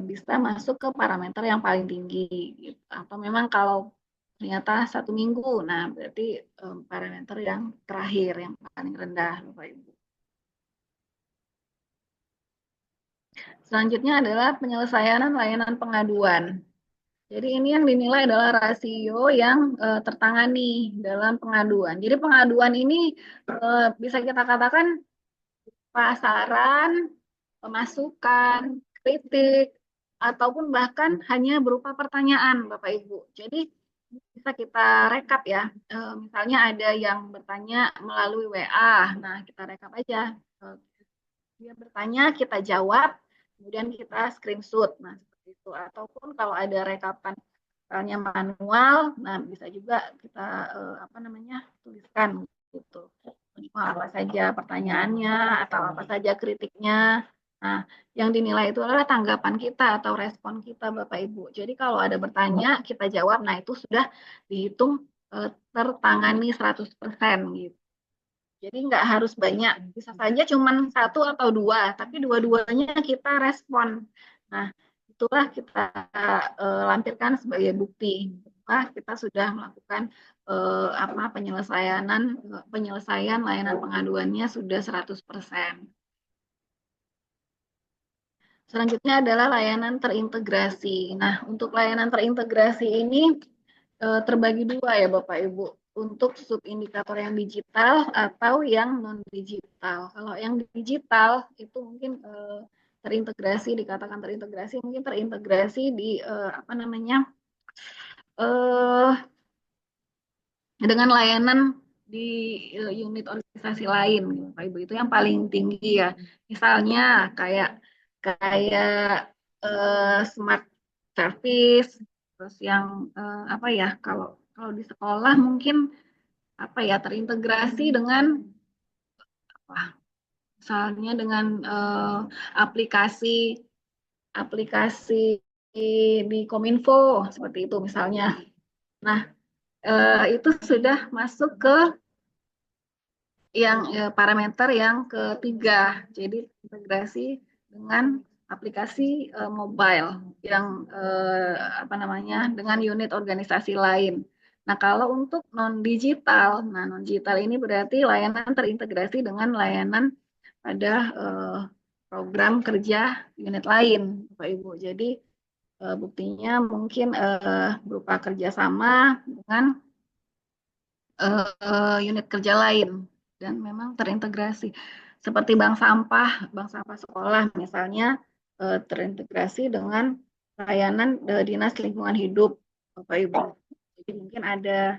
bisa masuk ke parameter yang paling tinggi. Gitu. Atau memang kalau ternyata 1 minggu, nah berarti parameter yang terakhir, yang paling rendah Bapak Ibu. Selanjutnya adalah penyelesaian layanan pengaduan. Jadi ini yang dinilai adalah rasio yang tertangani dalam pengaduan. Jadi pengaduan ini bisa kita katakan pasaran, pemasukan, kritik, ataupun bahkan hanya berupa pertanyaan Bapak Ibu. Jadi bisa kita rekap ya. Misalnya ada yang bertanya melalui WA. Nah, kita rekap aja. Dia bertanya, kita jawab, kemudian kita screenshot. Nah, seperti itu. Ataupun kalau ada rekapan misalnya manual, nah bisa juga kita tuliskan gitu. Apa saja pertanyaannya atau apa saja kritiknya. Nah, yang dinilai itu adalah tanggapan kita atau respon kita Bapak Ibu. Jadi kalau ada bertanya, kita jawab, nah itu sudah dihitung tertangani 100% gitu. Jadi nggak harus banyak, bisa saja cuma 1 atau 2, tapi dua-duanya kita respon. Nah, itulah kita lampirkan sebagai bukti bahwa kita sudah melakukan penyelesaian layanan pengaduannya sudah 100%. Selanjutnya adalah layanan terintegrasi. Nah, untuk layanan terintegrasi ini terbagi 2 ya Bapak Ibu. Untuk subindikator yang digital atau yang non-digital. Kalau yang digital itu mungkin terintegrasi, dikatakan terintegrasi, mungkin terintegrasi di dengan layanan di unit organisasi lain, Bapak Ibu, itu yang paling tinggi ya. Misalnya kayak smart service, terus yang kalau di sekolah mungkin terintegrasi dengan misalnya dengan aplikasi di Kominfo seperti itu misalnya. Nah, itu sudah masuk ke yang parameter yang ketiga. Jadi integrasi dengan aplikasi mobile yang dengan unit organisasi lain. Nah, kalau untuk non-digital, non-digital ini berarti layanan terintegrasi dengan layanan pada program kerja unit lain, Bapak Ibu. Jadi Buktinya mungkin berupa kerjasama dengan unit kerja lain dan memang terintegrasi. Seperti bank sampah sekolah misalnya terintegrasi dengan layanan dinas lingkungan hidup, Bapak Ibu. Jadi mungkin ada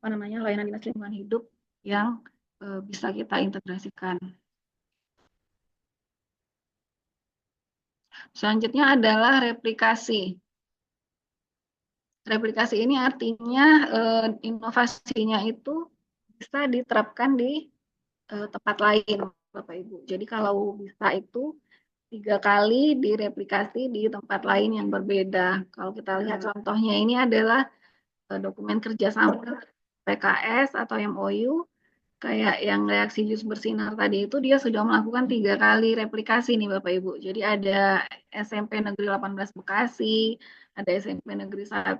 layanan dinas lingkungan hidup yang bisa kita integrasikan. Selanjutnya adalah replikasi. Replikasi ini artinya inovasinya itu bisa diterapkan di tempat lain, Bapak Ibu. Jadi kalau bisa itu 3 kali direplikasi di tempat lain yang berbeda. Kalau kita lihat contohnya ini adalah dokumen kerjasama PKS atau MOU, kayak yang reaksi jus bersinar tadi itu dia sudah melakukan 3 kali replikasi nih Bapak Ibu. Jadi ada SMP Negeri 18 Bekasi, ada SMP Negeri 1,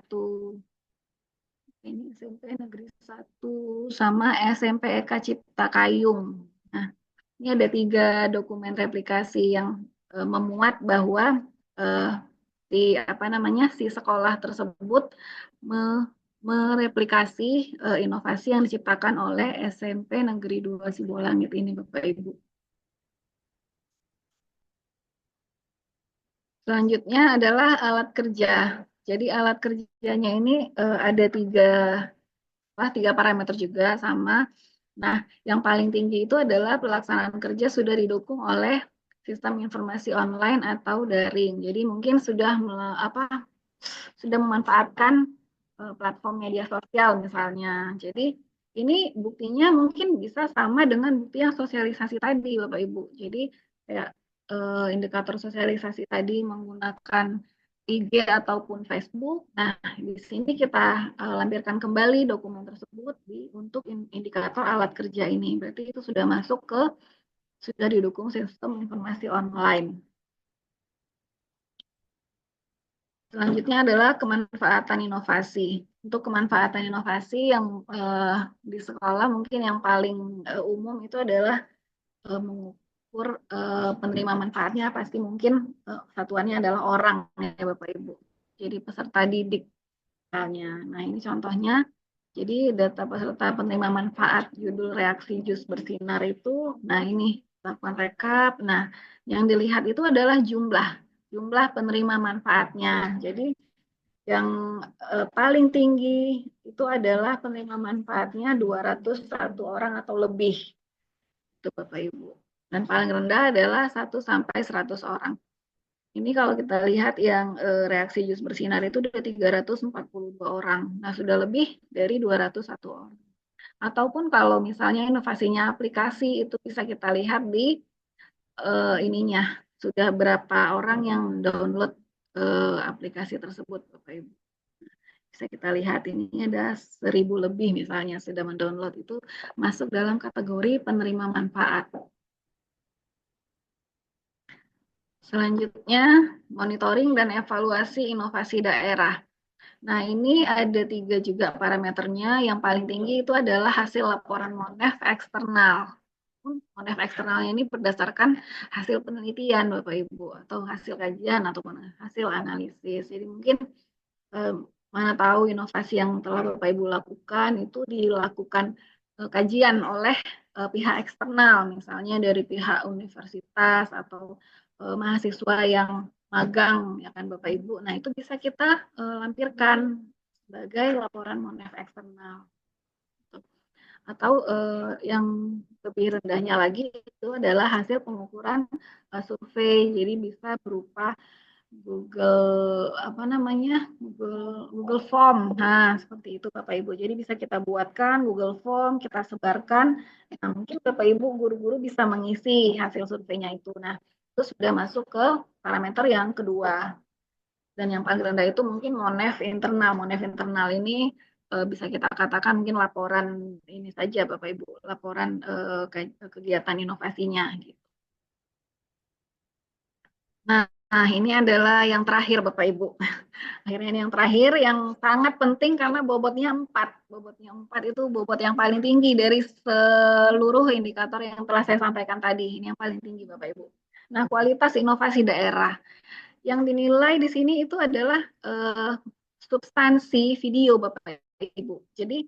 ini SMP Negeri 1 sama SMP Eka Cipta Kayung. Nah, ini ada 3 dokumen replikasi yang memuat bahwa si sekolah tersebut mereplikasi inovasi yang diciptakan oleh SMP Negeri 2 Sibolangit ini, Bapak Ibu. Selanjutnya adalah alat kerja. Jadi alat kerjanya ini ada 3 parameter juga sama. Nah, yang paling tinggi itu adalah pelaksanaan kerja sudah didukung oleh sistem informasi online atau daring. Jadi mungkin sudah memanfaatkan platform media sosial misalnya. Jadi ini buktinya mungkin bisa sama dengan bukti yang sosialisasi tadi, Bapak Ibu. Jadi kayak indikator sosialisasi tadi menggunakan IG ataupun Facebook. Nah, di sini kita lampirkan kembali dokumen tersebut untuk indikator alat kerja ini. Berarti itu sudah masuk sudah didukung sistem informasi online. Selanjutnya adalah kemanfaatan inovasi. Untuk kemanfaatan inovasi yang di sekolah mungkin yang paling umum itu adalah mengukur penerima manfaatnya, pasti mungkin satuannya adalah orang ya Bapak Ibu. Jadi peserta didik misalnya. Nah ini contohnya, jadi data peserta penerima manfaat judul reaksi jus bersinar itu, nah ini lakukan rekap. Nah yang dilihat itu adalah jumlah penerima manfaatnya. Jadi yang paling tinggi itu adalah penerima manfaatnya 201 orang atau lebih. Itu Bapak Ibu. Dan paling rendah adalah 1 sampai 100 orang. Ini kalau kita lihat yang reaksi jus bersinar itu sudah 342 orang. Nah, sudah lebih dari 201 orang. Ataupun kalau misalnya inovasinya aplikasi itu bisa kita lihat di ininya sudah berapa orang yang download aplikasi tersebut, Bapak Ibu. Bisa kita lihat ini ada 1000 lebih misalnya sudah mendownload, itu masuk dalam kategori penerima manfaat. Selanjutnya, monitoring dan evaluasi inovasi daerah. Nah, ini ada 3 juga parameternya. Yang paling tinggi itu adalah hasil laporan MONEF eksternal. MONEF eksternalnya ini berdasarkan hasil penelitian, Bapak Ibu, atau hasil kajian ataupun hasil analisis. Jadi mungkin mana tahu inovasi yang telah Bapak Ibu lakukan itu dilakukan kajian oleh pihak eksternal, misalnya dari pihak universitas atau mahasiswa yang magang, ya kan Bapak Ibu. Nah itu bisa kita lampirkan sebagai laporan MONEF eksternal. Atau yang lebih rendahnya lagi itu adalah hasil pengukuran survei, jadi bisa berupa Google Form. Nah, seperti itu Bapak Ibu. Jadi bisa kita buatkan Google Form, kita sebarkan. Nah, mungkin Bapak Ibu guru-guru bisa mengisi hasil surveinya itu. Nah, itu sudah masuk ke parameter yang kedua. Dan yang paling rendah itu mungkin MONEF internal. MONEF internal ini bisa kita katakan mungkin laporan ini saja Bapak Ibu, laporan kegiatan inovasinya gitu. Nah, ini adalah yang terakhir Bapak Ibu. Akhirnya ini yang terakhir yang sangat penting karena bobotnya 4. Bobotnya 4 itu bobot yang paling tinggi dari seluruh indikator yang telah saya sampaikan tadi. Ini yang paling tinggi Bapak Ibu. Nah, kualitas inovasi daerah. Yang dinilai di sini itu adalah substansi video Bapak Ibu. Jadi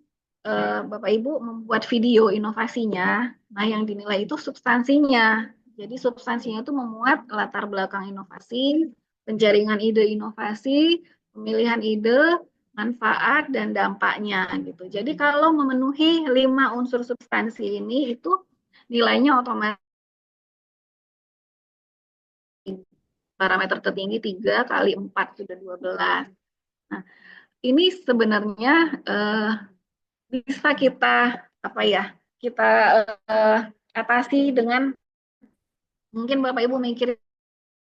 Bapak Ibu membuat video inovasinya, nah yang dinilai itu substansinya. Jadi substansinya itu memuat latar belakang inovasi, penjaringan ide inovasi, pemilihan ide, manfaat dan dampaknya gitu. Jadi kalau memenuhi 5 unsur substansi ini itu nilainya otomatis parameter tertinggi 3 kali 4 sudah 12. Nah, ini sebenarnya bisa kita apa ya? Kita atasi dengan mungkin Bapak Ibu mikir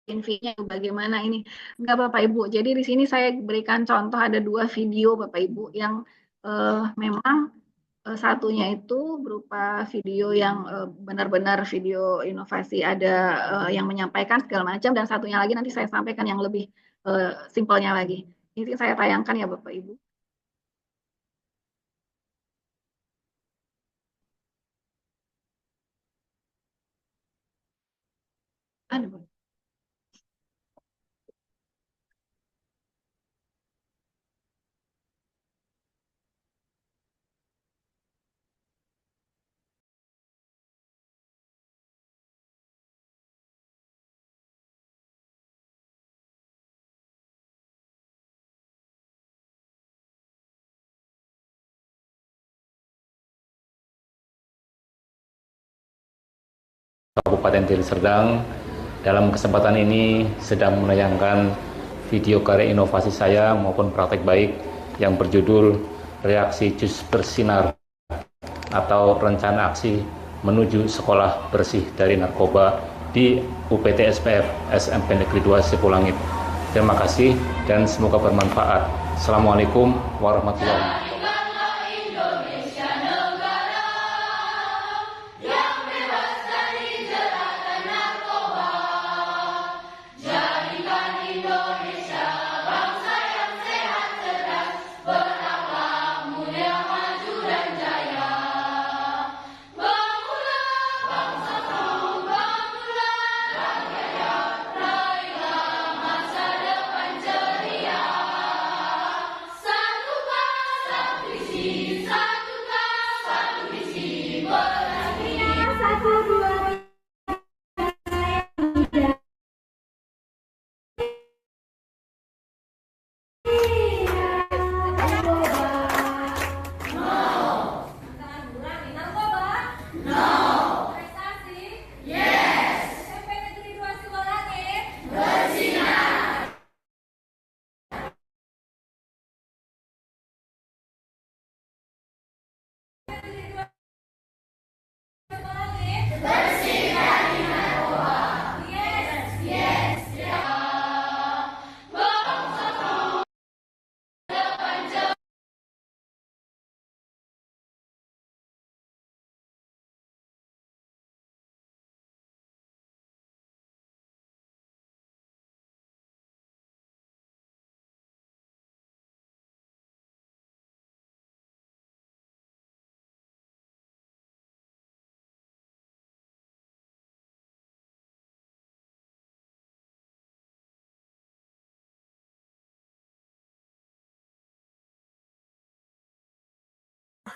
fee-nya bagaimana ini. Enggak Bapak Ibu. Jadi di sini saya berikan contoh ada 2 video Bapak Ibu yang memang satunya itu berupa video yang benar-benar video inovasi, ada yang menyampaikan segala macam, dan satunya lagi nanti saya sampaikan yang lebih simpelnya lagi. Ini saya tayangkan ya Bapak Ibu. Aduh. Kabupaten Deli Serdang. Dalam kesempatan ini sedang menayangkan video karya inovasi saya maupun praktek baik yang berjudul Reaksi Jus Bersinar atau Rencana Aksi Menuju Sekolah Bersih dari Narkoba di UPT SPF SMP Negeri 2 Sipulangit. Terima kasih dan semoga bermanfaat. Assalamualaikum warahmatullahi wabarakatuh.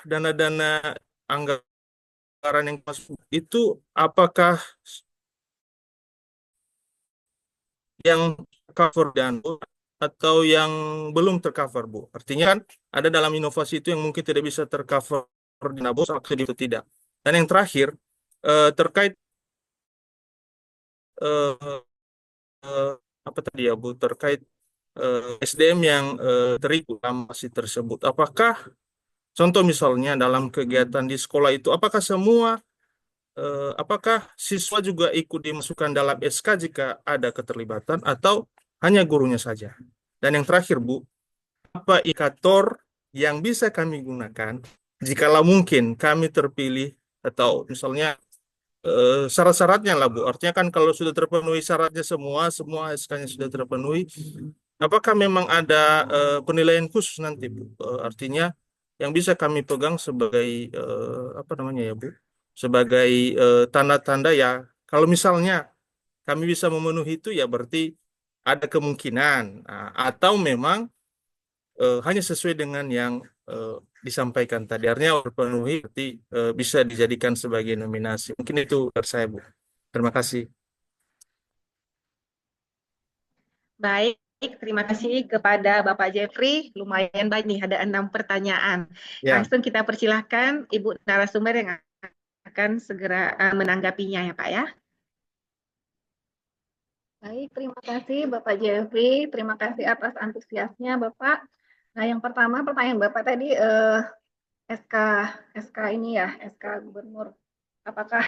Dana-dana anggaran yang masuk itu apakah yang cover dan atau yang belum tercover, Bu? Artinya kan ada dalam inovasi itu yang mungkin tidak bisa tercover di Nabos atau itu tidak. Dan yang terakhir terkait apa tadi ya, Bu? Terkait SDM yang terikat dalam masih tersebut. Apakah contoh misalnya dalam kegiatan di sekolah itu, apakah apakah siswa juga ikut dimasukkan dalam SK jika ada keterlibatan atau hanya gurunya saja? Dan yang terakhir, Bu, apa indikator yang bisa kami gunakan jikalau mungkin kami terpilih atau misalnya syarat-syaratnya lah, Bu. Artinya kan kalau sudah terpenuhi syaratnya semua SK-nya sudah terpenuhi, apakah memang ada penilaian khusus nanti, Bu? Artinya yang bisa kami pegang sebagai apa namanya ya, Bu? Sebagai tanda-tanda ya, kalau misalnya kami bisa memenuhi itu ya berarti ada kemungkinan atau memang hanya sesuai dengan yang disampaikan tadi. Artinya terpenuhi, berarti bisa dijadikan sebagai nominasi. Mungkin itu dari saya, Bu. Terima kasih. Baik, terima kasih kepada Bapak Jeffrey. Lumayan baik nih, ada 6 pertanyaan. Ya, Langsung kita persilahkan Ibu narasumber yang akan segera menanggapinya ya Pak ya. Baik, terima kasih Bapak Jeffrey. Terima kasih atas antusiasnya Bapak. Nah, yang pertama pertanyaan Bapak tadi SK ini ya, SK Gubernur. Apakah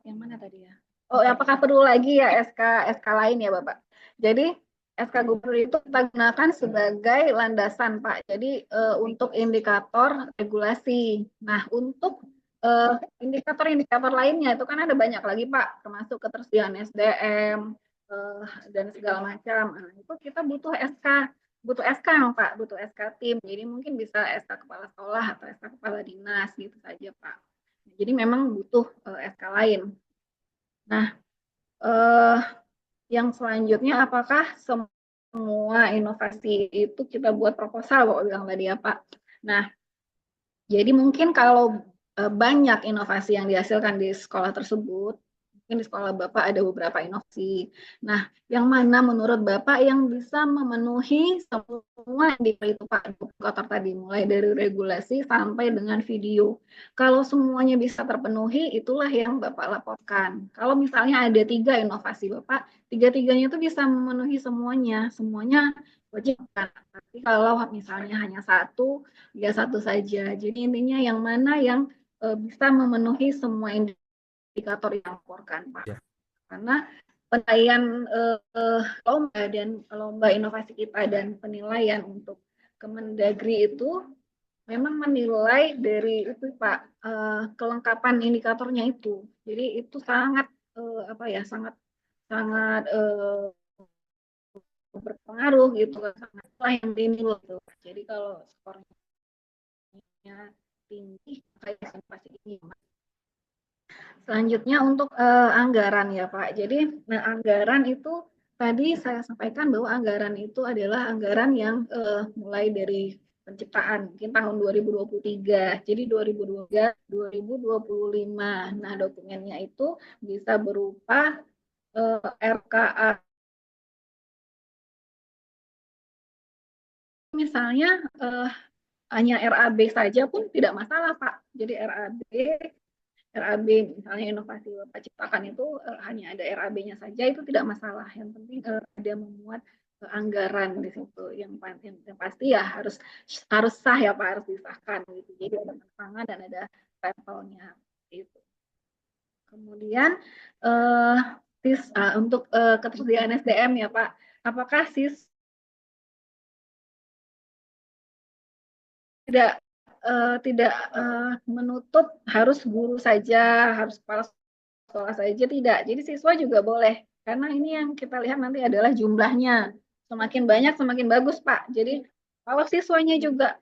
yang mana tadi ya? Oh, apakah perlu lagi ya SK lain ya Bapak? Jadi SK Gubernur itu kita gunakan sebagai landasan Pak. Jadi untuk indikator regulasi. Nah, untuk indikator-indikator lainnya itu kan ada banyak lagi Pak, termasuk ketersediaan SDM dan segala macam. Nah, itu kita butuh SK Pak, butuh SK tim. Jadi mungkin bisa SK kepala sekolah atau SK kepala dinas gitu saja Pak. Jadi memang butuh SK lain. Nah, yang selanjutnya apakah semua inovasi itu kita buat proposal, Bapak bilang tadi ya Pak. Nah, jadi mungkin kalau banyak inovasi yang dihasilkan di sekolah tersebut, mungkin di sekolah Bapak ada beberapa inovasi. Nah, yang mana menurut Bapak yang bisa memenuhi semua indikator itu Pak, indikator tadi, mulai dari regulasi sampai dengan video. Kalau semuanya bisa terpenuhi, itulah yang Bapak laporkan. Kalau misalnya ada 3 inovasi Bapak, 3-tiganya itu bisa memenuhi semuanya wajib kan. Tapi kalau misalnya hanya 1, ya 1 saja. Jadi intinya yang mana yang bisa memenuhi semua indikator yang dilaporkan, Pak. Ya. Karena penilaian lomba dan lomba inovasi kita dan penilaian untuk Kemendagri itu memang menilai dari itu Pak, kelengkapan indikatornya itu. Jadi itu sangat sangat berpengaruh gitu, sangatlah yang dinilai gitu. Jadi kalau skornya tinggi, maka pasti ini. Selanjutnya untuk anggaran ya Pak. Jadi anggaran itu tadi saya sampaikan bahwa anggaran itu adalah anggaran yang mulai dari penciptaan mungkin tahun 2023. Jadi 2023 2025. Nah, dokumennya itu bisa berupa RKA. Misalnya hanya RAB saja pun tidak masalah Pak. Jadi RAB misalnya inovasi Bapak ciptakan itu hanya ada RAB-nya saja, itu tidak masalah. Yang penting ada memuat anggaran di situ. Yang pasti ya harus sah ya Pak, harus disahkan gitu. Jadi ada tanda tangan dan ada stempelnya itu. Kemudian untuk ketersediaan SDM ya Pak, apakah tidak menutup harus guru saja, harus kepala sekolah saja, tidak. Jadi siswa juga boleh. Karena ini yang kita lihat nanti adalah jumlahnya. Semakin banyak, semakin bagus, Pak. Jadi kalau siswanya juga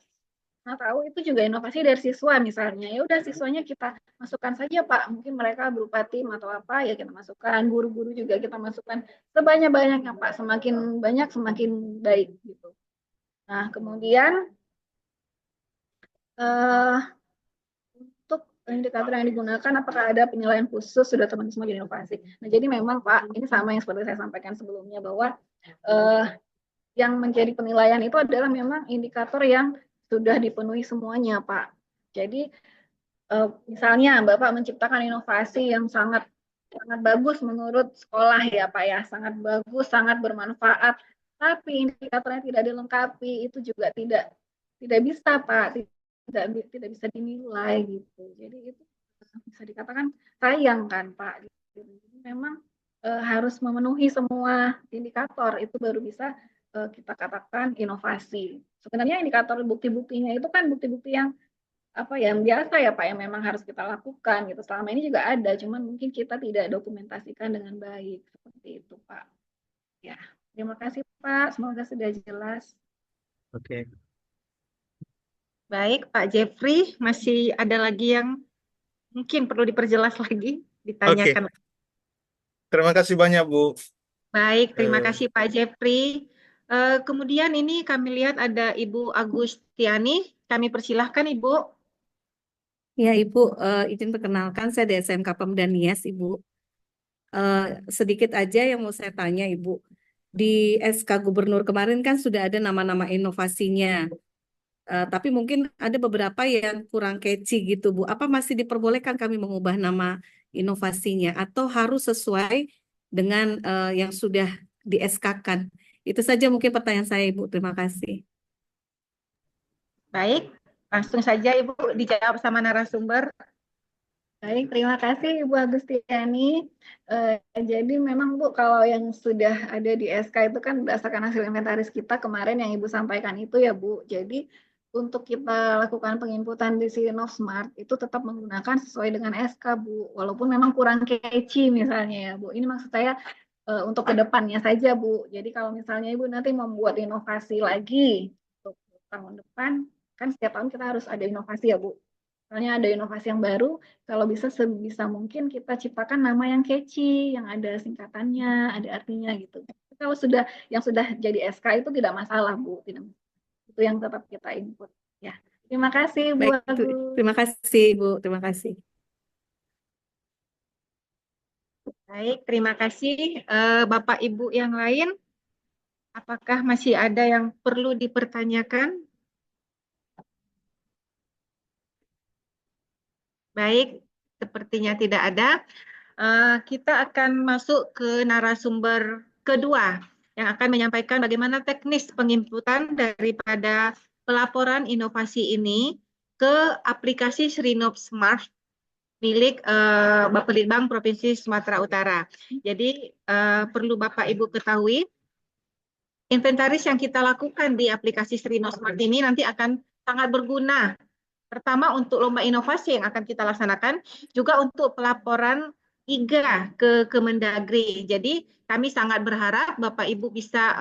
tahu itu juga inovasi dari siswa misalnya. Ya udah siswanya kita masukkan saja, Pak. Mungkin mereka berupa tim atau apa, ya kita masukkan. Guru-guru juga kita masukkan sebanyak-banyaknya, Pak. Semakin banyak, semakin baik. Gitu. Nah, kemudian untuk indikator yang digunakan apakah ada penilaian khusus sudah teman-teman sebagai inovasi. Nah, jadi memang Pak, ini sama yang seperti saya sampaikan sebelumnya bahwa yang menjadi penilaian itu adalah memang indikator yang sudah dipenuhi semuanya, Pak. Jadi misalnya Bapak menciptakan inovasi yang sangat bagus menurut sekolah ya, Pak ya, sangat bagus, sangat bermanfaat, tapi indikatornya tidak dilengkapi, itu juga tidak bisa, Pak. Tidak bisa dinilai gitu. Jadi itu bisa dikatakan sayang kan Pak. Jadi memang harus memenuhi semua indikator itu baru bisa kita katakan inovasi. Sebenarnya indikator bukti-buktinya itu kan bukti-bukti yang yang biasa ya Pak, yang memang harus kita lakukan gitu. Selama ini juga ada, cuman mungkin kita tidak dokumentasikan dengan baik seperti itu Pak. Ya, terima kasih Pak. Semoga sudah jelas. Oke. Baik, Pak Jeffrey, masih ada lagi yang mungkin perlu diperjelas lagi, ditanyakan. Terima kasih banyak, Bu. Baik, terima Eh, kasih Pak Jeffrey. Kemudian ini kami lihat ada Ibu Agustiani. Kami persilahkan Ibu. Ya, Ibu, izin perkenalkan saya di SMK Pemda Nias, Ibu. Sedikit aja yang mau saya tanya, Ibu. Di SK Gubernur kemarin kan sudah ada nama-nama inovasinya, tapi mungkin ada beberapa yang kurang catchy gitu, Bu. Apa masih diperbolehkan kami mengubah nama inovasinya atau harus sesuai dengan yang sudah di SK-kan? Itu saja mungkin pertanyaan saya, Ibu. Terima kasih. Baik, langsung saja Ibu dijawab sama narasumber. Baik, terima kasih Ibu Agustiani. Jadi memang Bu, kalau yang sudah ada di SK itu kan berdasarkan hasil inventaris kita kemarin yang Ibu sampaikan itu ya Bu. Jadi untuk kita lakukan penginputan di Sirinov Smart itu tetap menggunakan sesuai dengan SK Bu. Walaupun memang kurang catchy misalnya ya Bu. Ini maksud saya untuk kedepannya saja Bu. Jadi kalau misalnya Ibu nanti membuat inovasi lagi untuk tahun depan, kan setiap tahun kita harus ada inovasi ya Bu. Misalnya ada inovasi yang baru, kalau bisa sebisa mungkin kita ciptakan nama yang catchy, yang ada singkatannya, ada artinya gitu. Kalau yang sudah jadi SK itu tidak masalah Bu, tidak. Itu yang tetap kita input. Ya, terima kasih Bu Baik, Agus. terima kasih, Ibu. Terima kasih. Baik, terima kasih. Bapak Ibu yang lain, apakah masih ada yang perlu dipertanyakan? Baik, sepertinya tidak ada. Kita akan masuk ke narasumber kedua yang akan menyampaikan bagaimana teknis penginputan daripada pelaporan inovasi ini ke aplikasi Srinov Smart milik Bapelitbang Provinsi Sumatera Utara. Jadi perlu Bapak Ibu ketahui, inventaris yang kita lakukan di aplikasi Srinov Smart ini nanti akan sangat berguna. Pertama untuk lomba inovasi yang akan kita laksanakan, juga untuk pelaporan IGA ke Kemendagri. Jadi kami sangat berharap Bapak Ibu bisa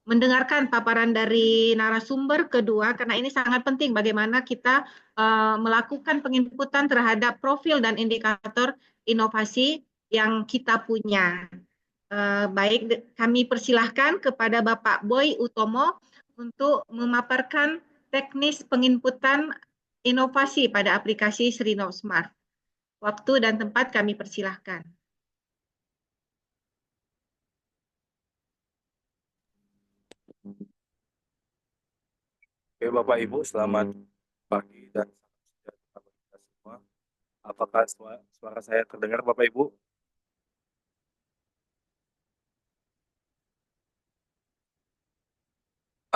mendengarkan paparan dari narasumber kedua, karena ini sangat penting bagaimana kita melakukan penginputan terhadap profil dan indikator inovasi yang kita punya. Baik, kami persilahkan kepada Bapak Boy Utomo untuk memaparkan teknis penginputan inovasi pada aplikasi Srinov Smart. Waktu dan tempat kami persilahkan. Oke, Bapak Ibu, selamat pagi dan salam sejahtera bagi kita semua. Apakah suara saya terdengar, Bapak Ibu?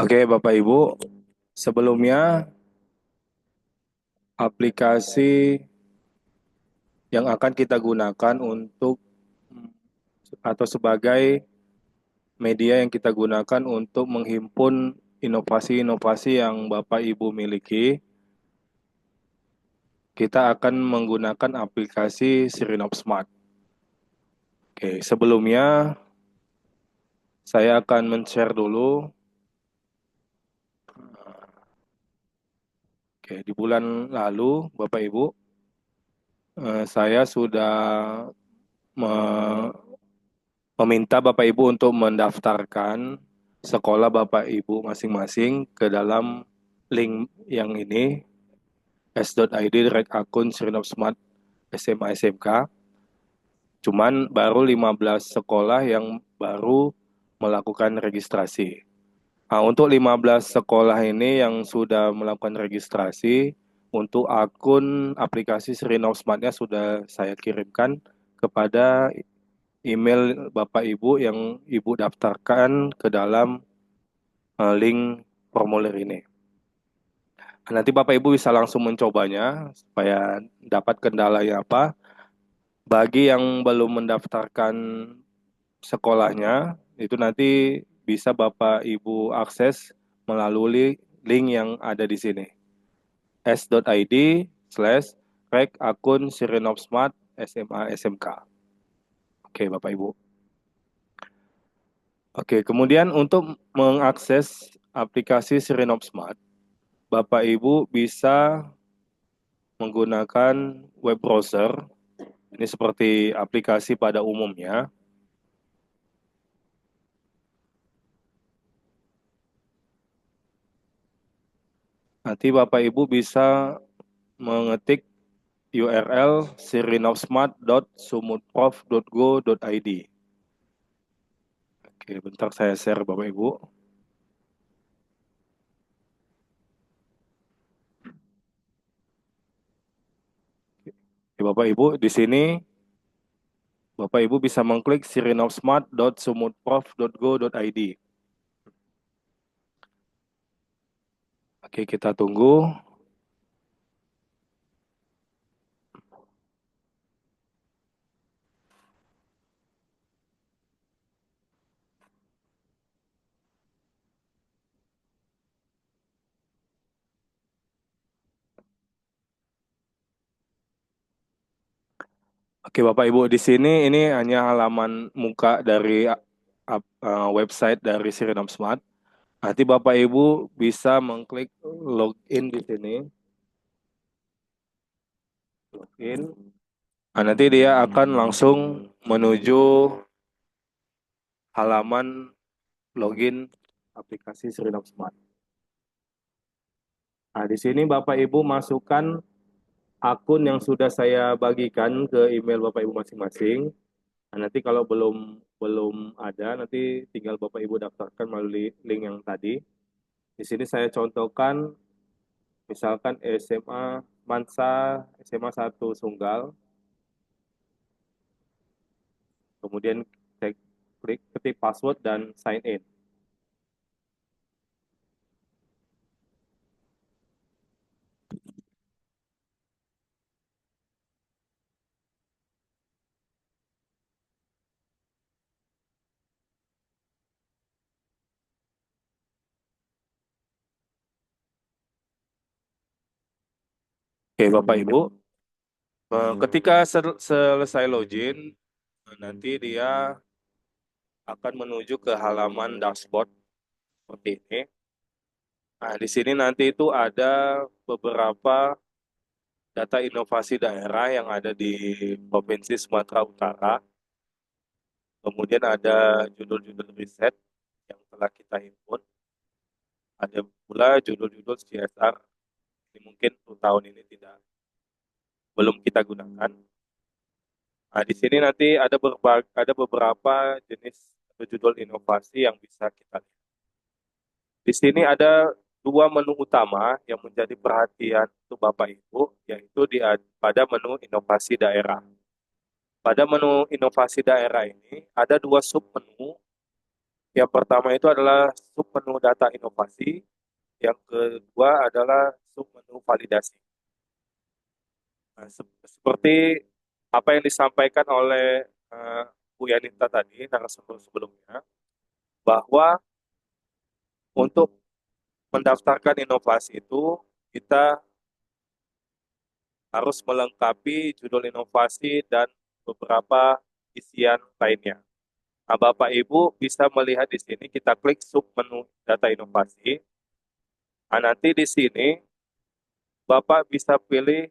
Oke, Bapak Ibu, sebelumnya aplikasi yang akan kita gunakan untuk atau sebagai media yang kita gunakan untuk menghimpun inovasi-inovasi yang Bapak Ibu miliki, kita akan menggunakan aplikasi Sirinov Smart. Oke, sebelumnya saya akan men-share dulu. Oke, di bulan lalu, Bapak Ibu, saya sudah meminta Bapak Ibu untuk mendaftarkan sekolah Bapak Ibu masing-masing ke dalam link yang ini, s.id direct akun Sirinov Smart SMA SMK. Cuman baru 15 sekolah yang baru melakukan registrasi. Nah, untuk 15 sekolah ini yang sudah melakukan registrasi, untuk akun aplikasi Sirinov Smart-nya sudah saya kirimkan kepada email Bapak Ibu yang Ibu daftarkan ke dalam link formulir ini. Nanti Bapak Ibu bisa langsung mencobanya supaya dapat kendalanya apa. Bagi yang belum mendaftarkan sekolahnya, itu nanti bisa Bapak Ibu akses melalui link yang ada di sini. s.id/rec akun Sirinov Smart SMA SMK. Oke, Bapak Ibu. Oke, kemudian untuk mengakses aplikasi Sirinov Smart, Bapak Ibu bisa menggunakan web browser. Ini seperti aplikasi pada umumnya. Nanti Bapak Ibu bisa mengetik URL sirinofsmart.sumutprof.go.id. Oke, bentar saya share Bapak Ibu. Oke, Bapak Ibu, di sini Bapak Ibu bisa mengklik sirinofsmart.sumutprof.go.id. Oke, kita tunggu. Oke, Bapak Ibu, di sini ini hanya halaman muka dari website dari Sirinofsmart. Nanti Bapak Ibu bisa mengklik login di sini. Login. Nah, nanti dia akan langsung menuju halaman login aplikasi Sirinofsmart. Nah, di sini Bapak Ibu masukkan akun yang sudah saya bagikan ke email Bapak Ibu masing-masing. Nah, nanti kalau belum ada, nanti tinggal Bapak Ibu daftarkan melalui link yang tadi. Di sini saya contohkan, misalkan SMA Mansa, SMA 1 Sunggal. Kemudian saya ketik password dan sign in. Oke, Bapak Ibu, ketika selesai login, nanti dia akan menuju ke halaman dashboard seperti ini. Nah, di sini nanti itu ada beberapa data inovasi daerah yang ada di Provinsi Sumatera Utara. Kemudian ada judul-judul riset yang telah kita himpun. Ada pula judul-judul CSR. Ini mungkin untuk tahun ini belum kita gunakan. Nah, di sini nanti ada beberapa jenis judul inovasi yang bisa kita lihat. Di sini ada dua menu utama yang menjadi perhatian untuk Bapak Ibu, yaitu pada menu inovasi daerah. Pada menu inovasi daerah ini ada dua submenu. Yang pertama itu adalah submenu data inovasi, yang kedua adalah submenu validasi. Nah, seperti apa yang disampaikan oleh Bu Yanita tadi, narasumber sebelumnya, bahwa untuk mendaftarkan inovasi itu kita harus melengkapi judul inovasi dan beberapa isian lainnya. Nah, Bapak Ibu bisa melihat di sini, kita klik submenu data inovasi. Nah, nanti di sini Bapak bisa pilih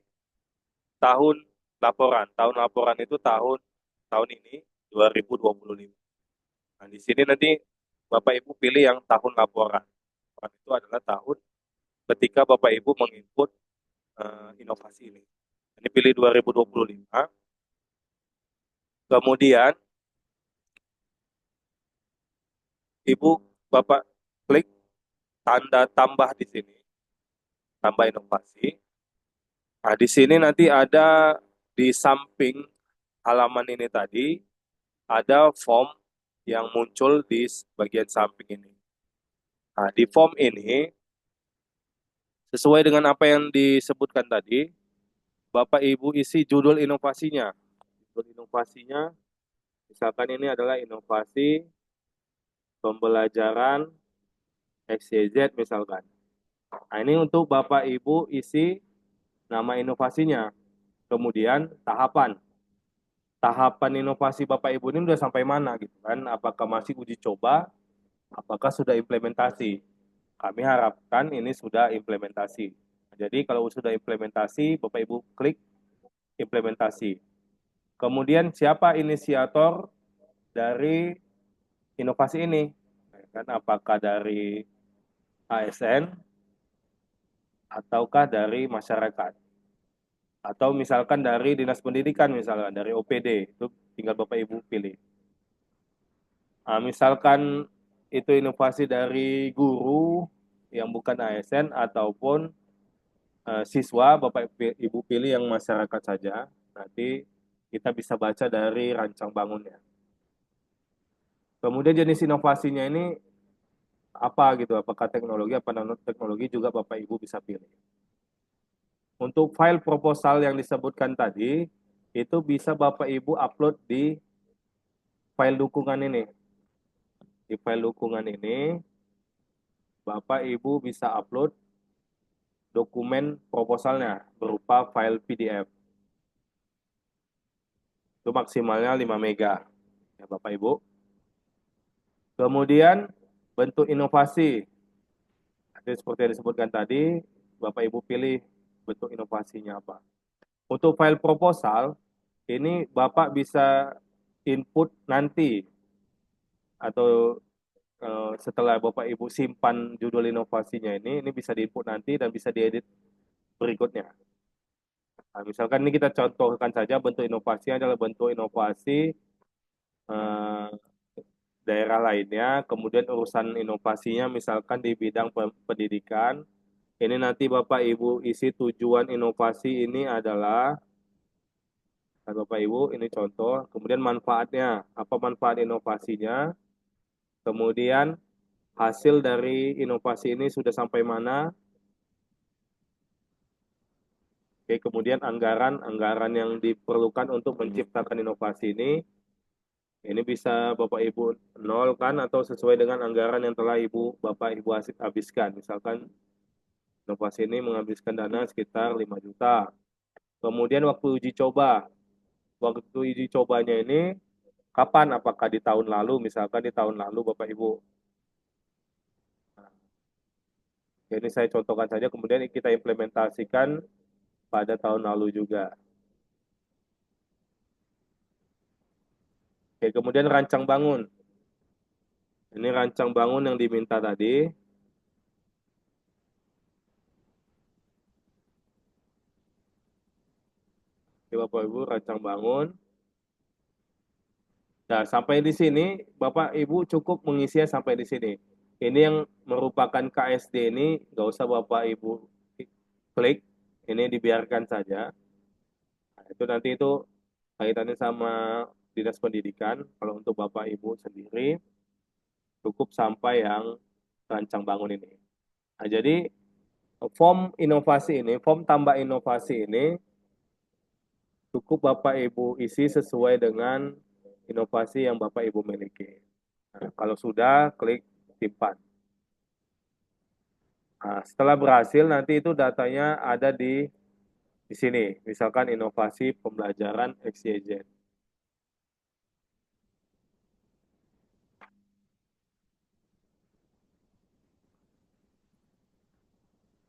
tahun laporan. Tahun laporan itu tahun ini 2025. Nah, di sini nanti Bapak Ibu pilih yang tahun laporan. Itu adalah tahun ketika Bapak Ibu menginput inovasi ini. Ini pilih 2025. Kemudian Bapak klik tanda tambah di sini. Tambah inovasi. Nah, di sini nanti ada di samping halaman ini tadi, ada form yang muncul di bagian samping ini. Nah, di form ini, sesuai dengan apa yang disebutkan tadi, Bapak Ibu isi judul inovasinya. Judul inovasinya, misalkan ini adalah inovasi pembelajaran XYZ misalkan. Nah, ini untuk Bapak Ibu isi nama inovasinya. Kemudian tahapan inovasi Bapak Ibu ini sudah sampai mana gitu kan? Apakah masih uji coba? Apakah sudah implementasi? Kami harapkan ini sudah implementasi. Jadi kalau sudah implementasi, Bapak Ibu klik implementasi. Kemudian siapa inisiator dari inovasi ini? Kan apakah dari ASN ataukah dari masyarakat, atau misalkan dari dinas pendidikan, misalnya dari OPD, itu tinggal Bapak Ibu pilih. Misalkan itu inovasi dari guru yang bukan ASN ataupun siswa, Bapak Ibu pilih yang masyarakat saja. Nanti kita bisa baca dari rancang bangunnya. Kemudian jenis inovasinya ini apa gitu, apakah teknologi, apa non teknologi juga Bapak Ibu bisa pilih. Untuk file proposal yang disebutkan tadi, itu bisa Bapak Ibu upload di file dukungan ini. Di file dukungan ini, Bapak Ibu bisa upload dokumen proposalnya berupa file PDF. Itu maksimalnya 5 mega, ya Bapak Ibu. Kemudian bentuk inovasi, seperti yang disebutkan tadi, Bapak Ibu pilih bentuk inovasinya apa. Untuk file proposal, ini Bapak bisa input nanti, atau setelah Bapak Ibu simpan judul inovasinya ini bisa diinput nanti dan bisa diedit berikutnya. Nah, misalkan ini kita contohkan saja bentuk inovasinya adalah bentuk inovasi daerah lainnya, kemudian urusan inovasinya misalkan di bidang pendidikan. Ini nanti Bapak Ibu isi tujuan inovasi ini adalah, Bapak Ibu ini contoh, kemudian manfaatnya, apa manfaat inovasinya, kemudian hasil dari inovasi ini sudah sampai mana, oke, kemudian anggaran yang diperlukan untuk menciptakan inovasi ini bisa Bapak Ibu nolkan atau sesuai dengan anggaran yang telah Bapak Ibu habiskan. Misalkan inovasi ini menghabiskan dana sekitar 5 juta. Kemudian waktu uji coba. Waktu uji cobanya ini kapan? Apakah di tahun lalu? Misalkan di tahun lalu Bapak Ibu. Nah, ini saya contohkan saja, kemudian kita implementasikan pada tahun lalu juga. Oke, kemudian rancang bangun. Ini rancang bangun yang diminta tadi. Oke, Bapak Ibu, rancang bangun. Nah, sampai di sini, Bapak Ibu cukup mengisinya sampai di sini. Ini yang merupakan KSD ini, nggak usah Bapak Ibu klik, ini dibiarkan saja. Nah, itu nanti itu kaitannya sama Dinas Pendidikan. Kalau untuk Bapak Ibu sendiri, cukup sampai yang rancang bangun ini. Nah, jadi form inovasi ini, form tambah inovasi ini, cukup Bapak Ibu isi sesuai dengan inovasi yang Bapak Ibu miliki. Nah, kalau sudah, klik simpan. Nah, setelah berhasil, nanti itu datanya ada di sini. Misalkan inovasi pembelajaran XYZ.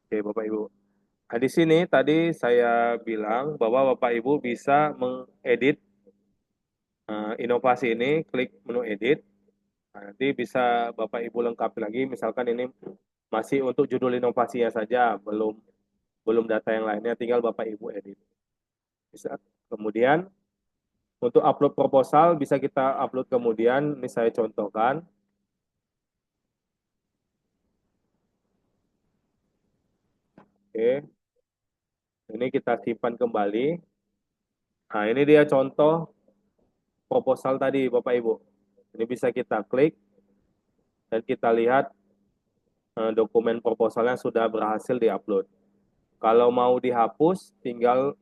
Oke, Bapak Ibu. Nah, di sini tadi saya bilang bahwa Bapak Ibu bisa mengedit inovasi ini, klik menu edit. Nah, nanti bisa Bapak Ibu lengkapi lagi, misalkan ini masih untuk judul inovasinya saja, belum data yang lainnya, tinggal Bapak Ibu edit. Bisa. Kemudian untuk upload proposal bisa kita upload kemudian, ini saya contohkan. Oke, ini kita simpan kembali. Nah, ini dia contoh proposal tadi, Bapak Ibu. Ini bisa kita klik dan kita lihat dokumen proposalnya sudah berhasil diupload. Kalau mau dihapus, tinggal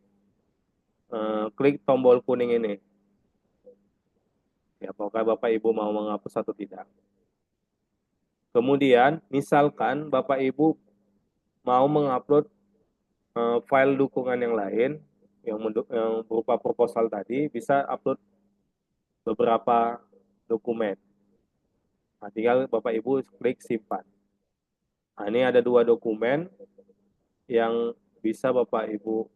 klik tombol kuning ini. Ya, apakah Bapak Ibu mau menghapus atau tidak. Kemudian, misalkan Bapak Ibu mau mengupload file dukungan yang lain, yang berupa proposal tadi, bisa upload beberapa dokumen. Nah, tinggal Bapak Ibu klik simpan. Nah, ini ada 2 dokumen yang bisa Bapak Ibu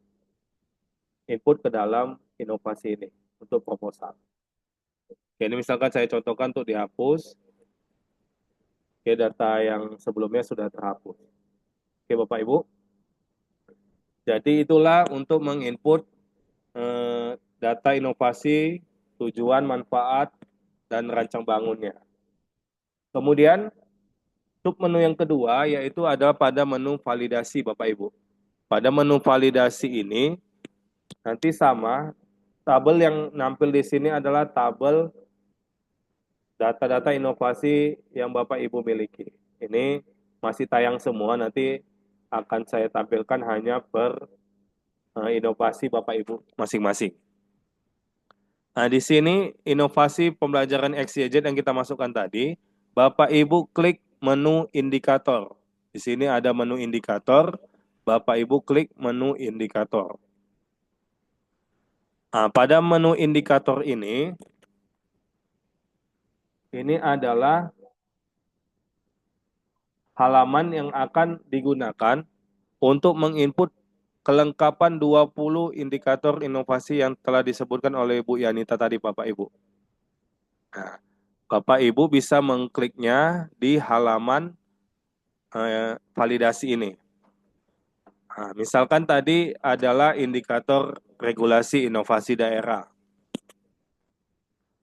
input ke dalam inovasi ini untuk proposal. Oke, ini misalkan saya contohkan untuk dihapus. Oke, data yang sebelumnya sudah terhapus. Oke, Bapak Ibu. Jadi itulah untuk menginput data inovasi, tujuan, manfaat, dan rancang bangunnya. Kemudian submenu yang kedua yaitu adalah pada menu validasi Bapak Ibu. Pada menu validasi ini nanti sama, tabel yang nampil di sini adalah tabel data-data inovasi yang Bapak Ibu miliki. Ini masih tayang semua, nanti akan saya tampilkan hanya per inovasi Bapak Ibu masing-masing. Nah, di sini inovasi pembelajaran XYZ yang kita masukkan tadi, Bapak Ibu klik menu indikator. Di sini ada menu indikator, Bapak Ibu klik menu indikator. Nah, pada menu indikator ini adalah halaman yang akan digunakan untuk menginput kelengkapan 20 indikator inovasi yang telah disebutkan oleh Bu Yanita tadi, Bapak Ibu. Nah, Bapak Ibu bisa mengkliknya di halaman validasi ini. Nah, misalkan tadi adalah indikator regulasi inovasi daerah.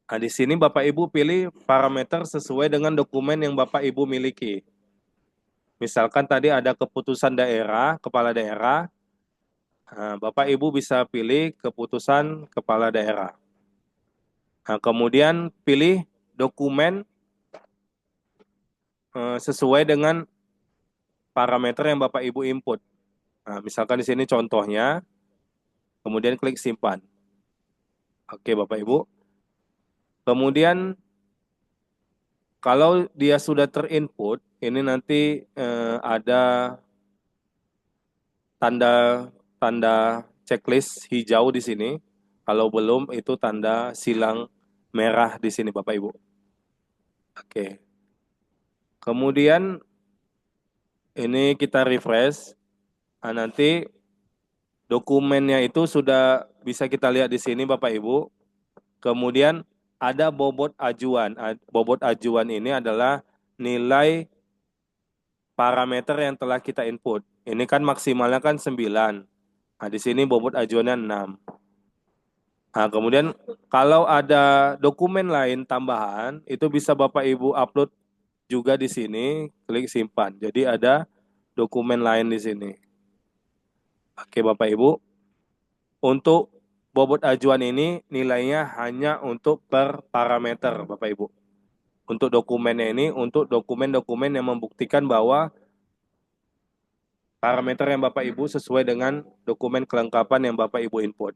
Nah, di sini Bapak Ibu pilih parameter sesuai dengan dokumen yang Bapak Ibu miliki. Misalkan tadi ada keputusan daerah, kepala daerah, nah, Bapak Ibu bisa pilih keputusan kepala daerah. Nah, kemudian pilih dokumen sesuai dengan parameter yang Bapak Ibu input. Nah, misalkan di sini contohnya, kemudian klik simpan. Oke, Bapak Ibu. Kemudian kalau dia sudah terinput, ini nanti ada tanda checklist hijau di sini. Kalau belum itu tanda silang merah di sini Bapak Ibu. Oke. Kemudian ini kita refresh. Nah, nanti dokumennya itu sudah bisa kita lihat di sini Bapak Ibu. Kemudian ada bobot ajuan. Bobot ajuan ini adalah nilai parameter yang telah kita input. Ini kan maksimalnya kan 9. Nah, di sini bobot ajuannya 6. Nah, kemudian kalau ada dokumen lain tambahan, itu bisa Bapak Ibu upload juga di sini, klik simpan. Jadi ada dokumen lain di sini. Oke, Bapak Ibu. Untuk bobot ajuan ini nilainya hanya untuk per parameter, Bapak Ibu. Untuk dokumennya ini, untuk dokumen-dokumen yang membuktikan bahwa parameter yang Bapak Ibu sesuai dengan dokumen kelengkapan yang Bapak Ibu input.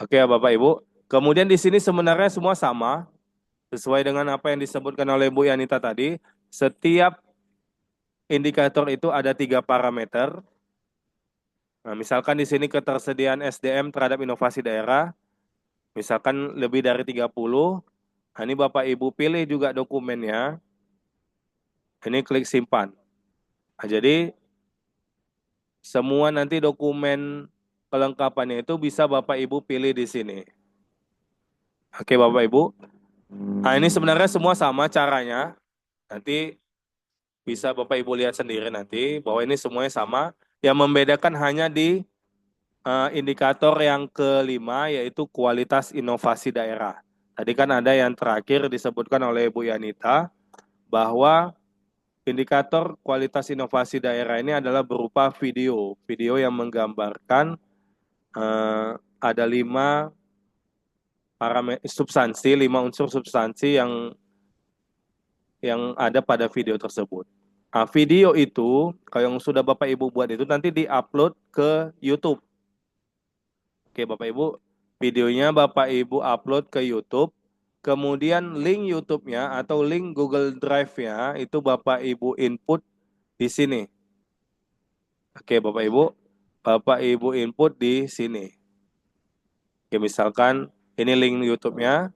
Oke ya Bapak Ibu. Kemudian di sini sebenarnya semua sama, sesuai dengan apa yang disebutkan oleh Bu Yanita tadi. Setiap indikator itu ada 3 parameter. Nah, misalkan di sini ketersediaan SDM terhadap inovasi daerah, misalkan lebih dari 30, nah ini Bapak Ibu pilih juga dokumennya, ini klik simpan. Nah, jadi semua nanti dokumen kelengkapannya itu bisa Bapak Ibu pilih di sini. Oke Bapak Ibu. Nah ini sebenarnya semua sama caranya. Nanti bisa Bapak Ibu lihat sendiri nanti bahwa ini semuanya sama. Yang membedakan hanya di indikator yang kelima yaitu kualitas inovasi daerah. Tadi kan ada yang terakhir disebutkan oleh Bu Yanita bahwa indikator kualitas inovasi daerah ini adalah berupa video yang menggambarkan ada 5 parameter substansi, 5 unsur substansi yang ada pada video tersebut. Nah, video itu, kalau yang sudah Bapak Ibu buat itu nanti di-upload ke YouTube. Oke, Bapak Ibu, videonya Bapak Ibu upload ke YouTube, kemudian link YouTube-nya atau link Google Drive-nya itu Bapak Ibu input di sini. Oke, Bapak Ibu input di sini. Oke, misalkan ini link YouTube-nya,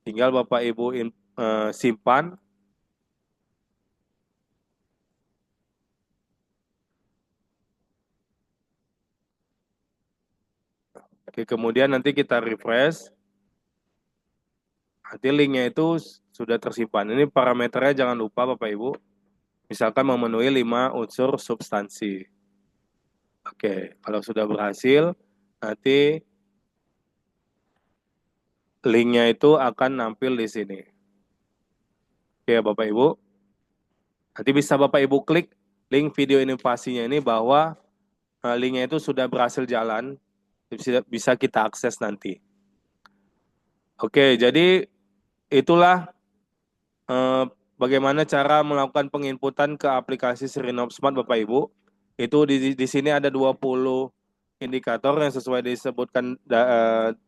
tinggal Bapak Ibu simpan. Oke, kemudian nanti kita refresh. Nanti linknya itu sudah tersimpan. Ini parameternya jangan lupa Bapak Ibu. Misalkan memenuhi 5 unsur substansi. Oke, kalau sudah berhasil, nanti linknya itu akan nampil di sini. Oke, Bapak Ibu. Nanti bisa Bapak Ibu klik link video inovasinya ini bahwa linknya itu sudah berhasil jalan, bisa kita akses nanti. Oke, jadi itulah bagaimana cara melakukan penginputan ke aplikasi Sirinop Smart Bapak Ibu. Itu di sini ada 20 indikator yang sesuai disebutkan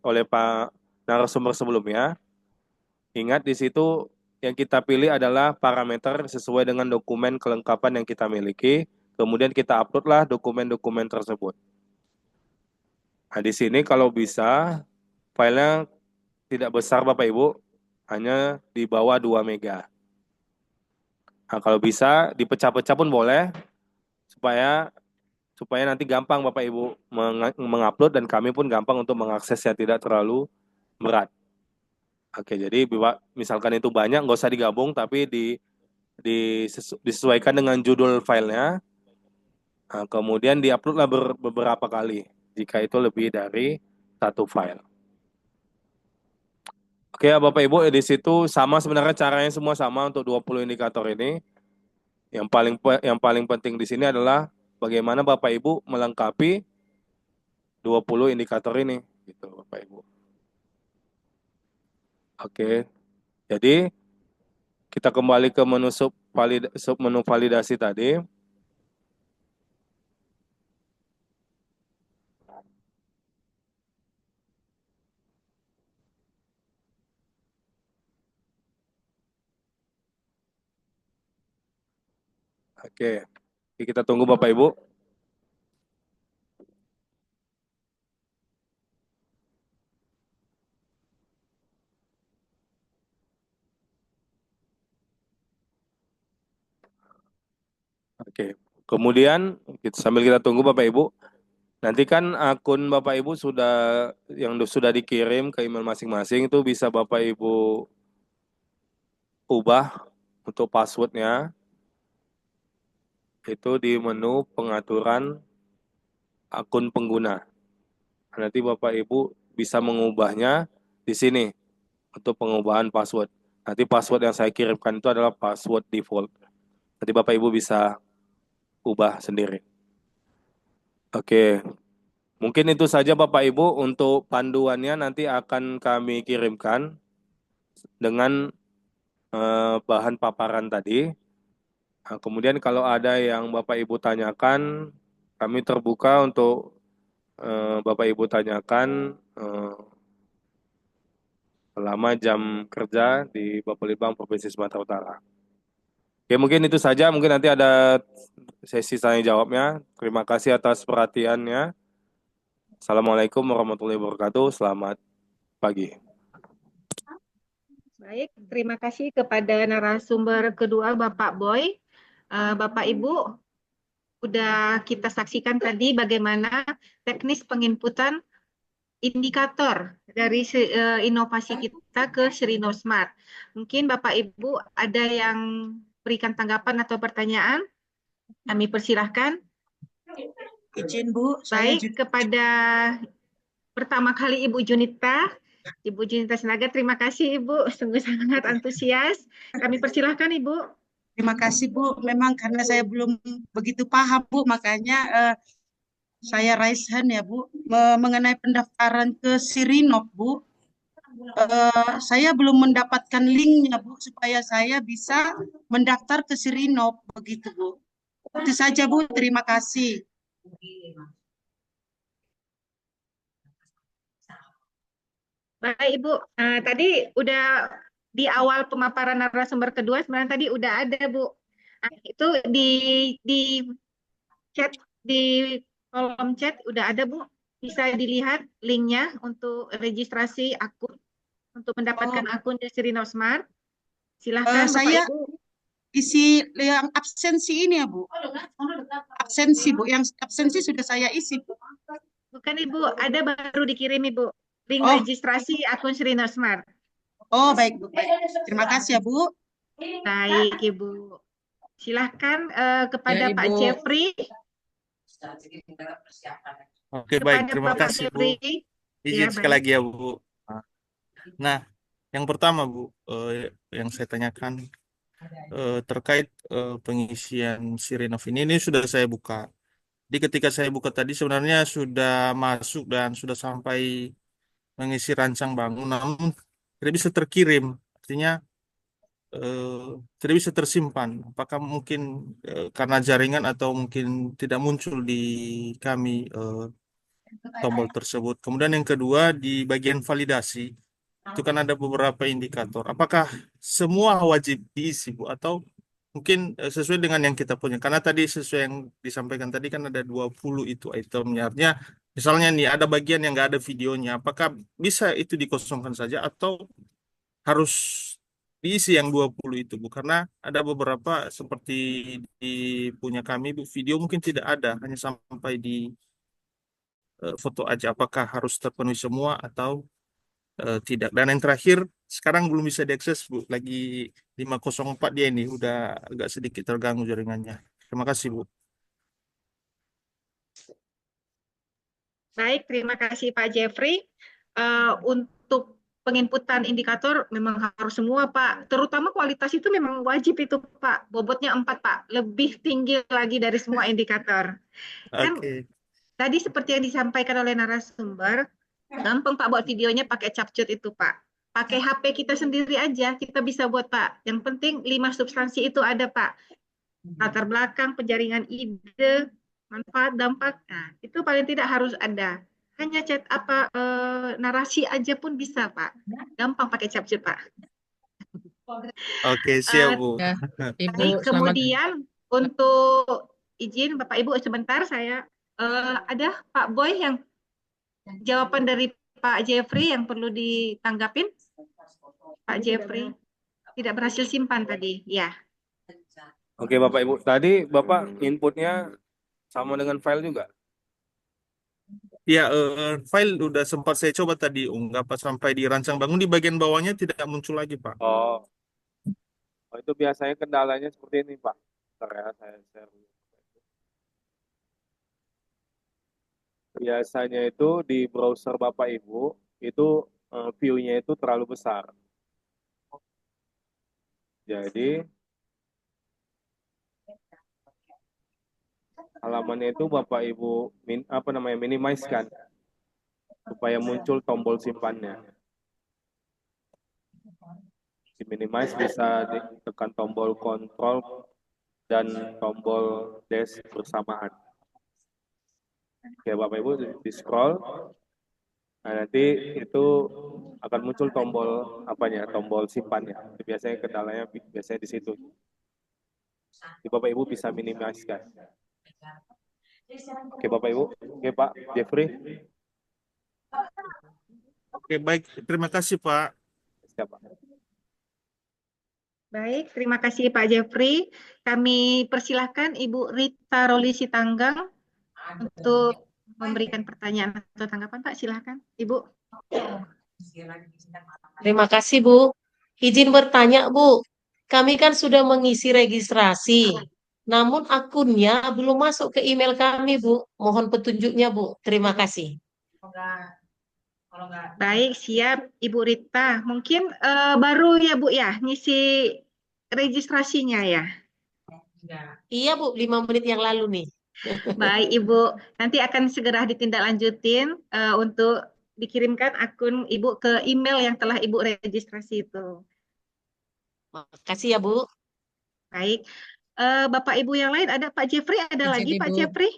oleh Pak narasumber sebelumnya. Ingat di situ yang kita pilih adalah parameter sesuai dengan dokumen kelengkapan yang kita miliki. Kemudian kita uploadlah dokumen-dokumen tersebut. Nah, di sini kalau bisa filenya tidak besar Bapak Ibu, hanya di bawah 2 mega. Nah, kalau bisa dipecah-pecah pun boleh, supaya nanti gampang Bapak Ibu mengupload dan kami pun gampang untuk mengaksesnya, tidak terlalu berat. Oke, jadi misalkan itu banyak, nggak usah digabung, tapi disesuaikan dengan judul filenya. Nah, kemudian diuploadlah beberapa kali, jika itu lebih dari 1 file. Oke ya Bapak Ibu, di situ sama sebenarnya caranya semua sama untuk 20 indikator ini. Yang paling penting di sini adalah bagaimana Bapak Ibu melengkapi 20 indikator ini, gitu Bapak Ibu. Oke, jadi kita kembali ke menu submenu validasi tadi. Oke, kita tunggu Bapak Ibu. Oke, kemudian sambil kita tunggu Bapak Ibu, nanti kan akun Bapak Ibu sudah dikirim ke email masing-masing, itu bisa Bapak Ibu ubah untuk passwordnya. Itu di menu pengaturan akun pengguna. Nanti Bapak Ibu bisa mengubahnya di sini untuk pengubahan password. Nanti password yang saya kirimkan itu adalah password default. Nanti Bapak Ibu bisa ubah sendiri. Oke, mungkin itu saja Bapak Ibu untuk panduannya nanti akan kami kirimkan dengan bahan paparan tadi. Nah, kemudian kalau ada yang Bapak Ibu tanyakan, kami terbuka untuk Bapak Ibu tanyakan selama jam kerja di Bapelitbang Provinsi Sumatera Utara. Oke, mungkin itu saja. Mungkin nanti ada sesi tanya jawabnya. Terima kasih atas perhatiannya. Assalamualaikum warahmatullahi wabarakatuh. Selamat pagi. Baik, terima kasih kepada narasumber kedua Bapak Boy. Bapak Ibu, sudah kita saksikan tadi bagaimana teknis penginputan indikator dari inovasi kita ke Serino Smart. Mungkin Bapak Ibu ada yang berikan tanggapan atau pertanyaan? Kami persilahkan. Izin Bu, baik kepada pertama kali Ibu Junita. Ibu Junita Sinaga, terima kasih Ibu, sungguh sangat antusias. Kami persilahkan Ibu. Terima kasih Bu, memang karena saya belum begitu paham Bu, makanya saya raise hand ya Bu, mengenai pendaftaran ke Sirinop Bu. Saya belum mendapatkan linknya Bu, supaya saya bisa mendaftar ke Sirinop, begitu Bu. Itu saja Bu, terima kasih. Baik Ibu, tadi udah di awal pemaparan narasumber kedua sebenarnya tadi udah ada Bu. Itu di chat, di kolom chat udah ada Bu. Bisa dilihat linknya untuk registrasi akun, untuk mendapatkan akun di Serino Smart. Silahkan saya Bapak Ibu. Isi yang absensi ini ya Bu. Absensi Bu, yang absensi sudah saya isi Bu. Bukan Ibu, ada baru dikirim Ibu. Link registrasi akun Serino Smart. Oh baik Bu, baik. Terima kasih ya Bu. Baik Ibu. Silahkan kepada Ya, Pak Jeffrey. Oke, baik. Kepada Terima Bapak kasih, Bu. Jeffrey, ya Izin sekali baik. lagi ya, Bu. Nah, yang pertama, Bu, yang saya tanyakan terkait pengisian Sirinov ini sudah saya buka. Jadi ketika saya buka tadi sebenarnya sudah masuk dan sudah sampai mengisi rancang bangun, namun tidak bisa terkirim. Artinya tidak bisa tersimpan. Apakah mungkin karena jaringan atau mungkin tidak muncul di kami tombol tersebut. Kemudian yang kedua di bagian validasi itu kan ada beberapa indikator. Apakah semua wajib diisi, Bu, atau mungkin sesuai dengan yang kita punya? Karena tadi sesuai yang disampaikan tadi kan ada 20 itu itemnya. Artinya misalnya nih ada bagian yang nggak ada videonya. Apakah bisa itu dikosongkan saja atau harus diisi yang 20 itu, Bu? Karena ada beberapa seperti di punya kami, Bu, video mungkin tidak ada, hanya sampai di foto aja. Apakah harus terpenuhi semua atau tidak? Dan yang terakhir, sekarang belum bisa diakses, Bu. Lagi 504 dia ini, udah agak sedikit terganggu jaringannya. Terima kasih, Bu. Baik, terima kasih Pak Jeffrey. Untuk penginputan indikator memang harus semua, Pak. Terutama kualitas itu memang wajib itu, Pak. Bobotnya 4, Pak. Lebih tinggi lagi dari semua indikator. Kan Oke. tadi seperti yang disampaikan oleh narasumber, gampang Pak buat videonya pakai capcut itu, Pak. Pakai HP kita sendiri aja, kita bisa buat, Pak. Yang penting 5 substansi itu ada, Pak. Latar belakang, penjaringan ide, manfaat, dampak. Nah, itu paling tidak harus ada. Hanya chat narasi aja pun bisa, Pak. Gampang pakai capcut, Pak. Oke, siap, Bu. Ya, Ibu, Baik, selamat. kemudian untuk izin Bapak Ibu sebentar saya ada Pak Boy yang jawaban dari Pak Jeffrey yang perlu ditanggapin. Pak Jeffrey tidak berhasil simpan tadi, ya. Oke, Bapak Ibu. Tadi Bapak inputnya sama dengan file juga? Ya, file udah sempat saya coba tadi unggah pas sampai di rancang bangun di bagian bawahnya tidak muncul lagi, Pak. Oh, itu biasanya kendalanya seperti ini, Pak. Bentar ya, saya share. Biasanya itu di browser Bapak Ibu, itu view-nya itu terlalu besar. Jadi, halamannya itu Bapak Ibu minimize kan, supaya muncul tombol simpannya. Di minimize bisa ditekan tombol kontrol dan tombol dash bersamaan. Oke, Bapak Ibu di scroll. Nah, nanti itu akan muncul tombol simpannya. Itu biasanya kendalanya biasanya di situ. Jadi Bapak Ibu bisa minimize kan. Oke, Bapak Ibu. Oke, Pak Jeffrey. Oke, baik. Terima kasih, Pak. Siap, Pak. Baik, terima kasih Pak Jeffrey. Kami persilahkan Ibu Rita Roli Sitanggang untuk memberikan pertanyaan atau tanggapan, Pak. Silahkan, Ibu. Terima kasih, Bu. Izin bertanya, Bu. Kami kan sudah mengisi registrasi, namun akunnya belum masuk ke email kami, Bu. Mohon petunjuknya, Bu. Terima kasih. Baik, siap Ibu Rita. Mungkin baru ya, Bu, ya, ngisi registrasinya ya? Iya, Bu. 5 menit yang lalu nih. Baik, Ibu. Nanti akan segera ditindaklanjutin untuk dikirimkan akun Ibu ke email yang telah Ibu registrasi itu. Makasih ya, Bu. Baik. Bapak Ibu yang lain ada Pak Jeffrey, ada Izin, lagi Pak Ibu. Jeffrey?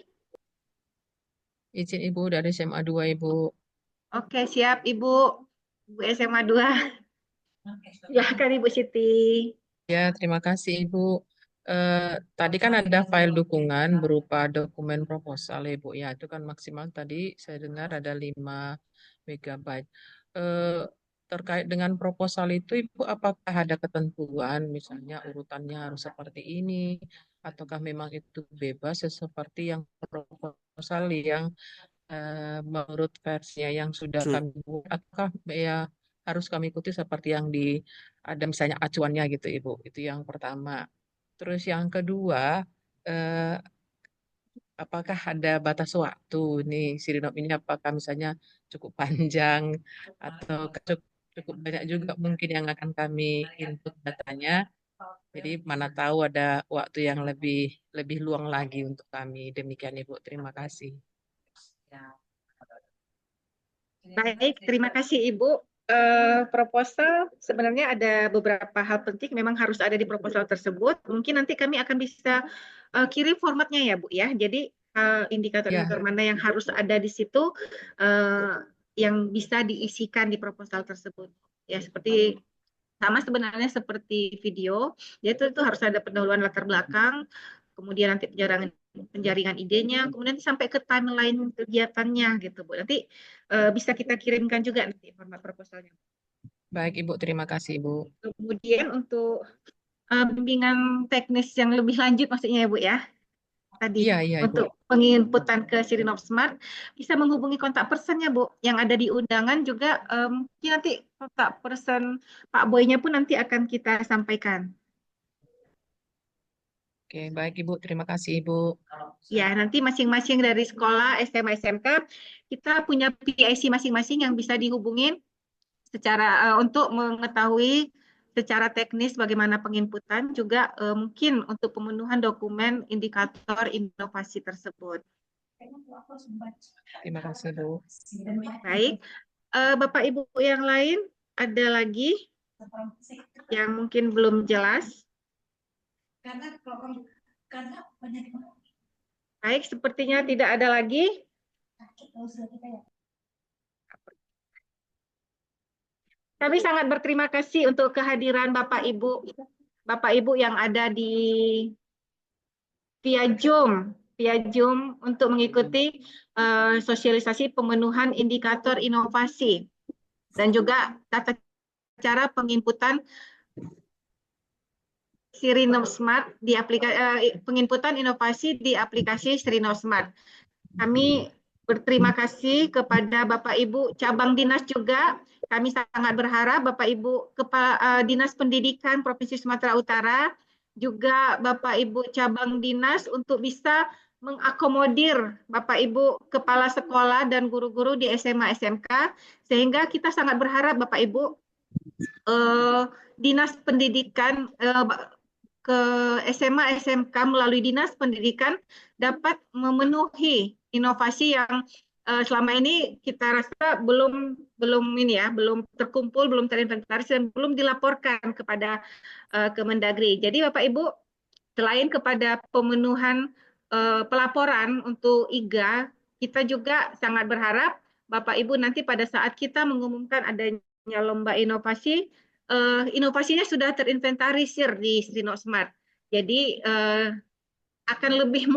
Izin Ibu dari SMA 2, Ibu. Oke, siap Ibu. Ibu SMA 2. Silahkan Ibu Siti. Ya, terima kasih Ibu. Tadi kan ada file dukungan berupa dokumen proposal ya, Ibu. Ya, itu kan maksimal tadi saya dengar ada 5 MB. Terkait dengan proposal itu, Ibu, apakah ada ketentuan, misalnya urutannya harus seperti ini, ataukah memang itu bebas seperti yang proposal yang menurut versinya yang sudah kami buat, apakah ya harus kami ikuti seperti yang ada misalnya acuannya gitu, Ibu. Itu yang pertama. Terus yang kedua, apakah ada batas waktu nih Sirinop ini, apakah misalnya cukup panjang atau cukup banyak juga mungkin yang akan kami input datanya. Jadi mana tahu ada waktu yang lebih luang lagi untuk kami. Demikian Ibu, terima kasih. Baik, terima kasih Ibu. Proposal sebenarnya ada beberapa hal penting memang harus ada di proposal tersebut. Mungkin nanti kami akan bisa kirim formatnya ya Bu ya. Jadi indikator-indikator mana yang harus ada di situ yang bisa diisikan di proposal tersebut. Ya seperti sama sebenarnya seperti video, yaitu itu harus ada pendahuluan latar belakang, kemudian nanti penjaringan idenya, kemudian sampai ke timeline kegiatannya gitu Bu. Nanti bisa kita kirimkan juga nanti format proposalnya. Baik Ibu, terima kasih Ibu. Kemudian untuk bimbingan teknis yang lebih lanjut maksudnya ya Bu ya. Tadi untuk penginputan ke Sirinop Smart bisa menghubungi kontak personnya Bu yang ada di undangan juga, mungkin nanti kontak person Pak Boy-nya pun nanti akan kita sampaikan. Oke, baik Ibu, terima kasih Ibu. Ya, nanti masing-masing dari sekolah SMA SMK kita punya PIC masing-masing yang bisa dihubungin secara untuk mengetahui secara teknis bagaimana penginputan, juga mungkin untuk pemenuhan dokumen indikator inovasi tersebut. Terima kasih Bu. Baik, Bapak Ibu yang lain ada lagi yang mungkin belum jelas? Baik, sepertinya tidak ada lagi. Kami sangat berterima kasih untuk kehadiran Bapak Ibu yang ada di via Zoom untuk mengikuti sosialisasi pemenuhan indikator inovasi dan juga tata cara penginputan Sirinop Smart di aplikasi penginputan inovasi di aplikasi Sirinop Smart. Kami berterima kasih kepada Bapak Ibu cabang dinas juga. Kami sangat berharap Bapak Ibu Kepala Dinas Pendidikan Provinsi Sumatera Utara, juga Bapak Ibu cabang dinas untuk bisa mengakomodir Bapak Ibu kepala sekolah dan guru-guru di SMA SMK, sehingga kita sangat berharap Bapak Ibu Dinas Pendidikan ke SMA SMK melalui Dinas Pendidikan dapat memenuhi inovasi yang selama ini kita rasa belum terkumpul, belum terinventaris dan belum dilaporkan kepada Kemendagri. Jadi Bapak Ibu, selain kepada pemenuhan pelaporan untuk IGA, kita juga sangat berharap Bapak Ibu nanti pada saat kita mengumumkan adanya lomba inovasi, inovasinya sudah terinventarisir di Sirinop Smart. Jadi akan lebih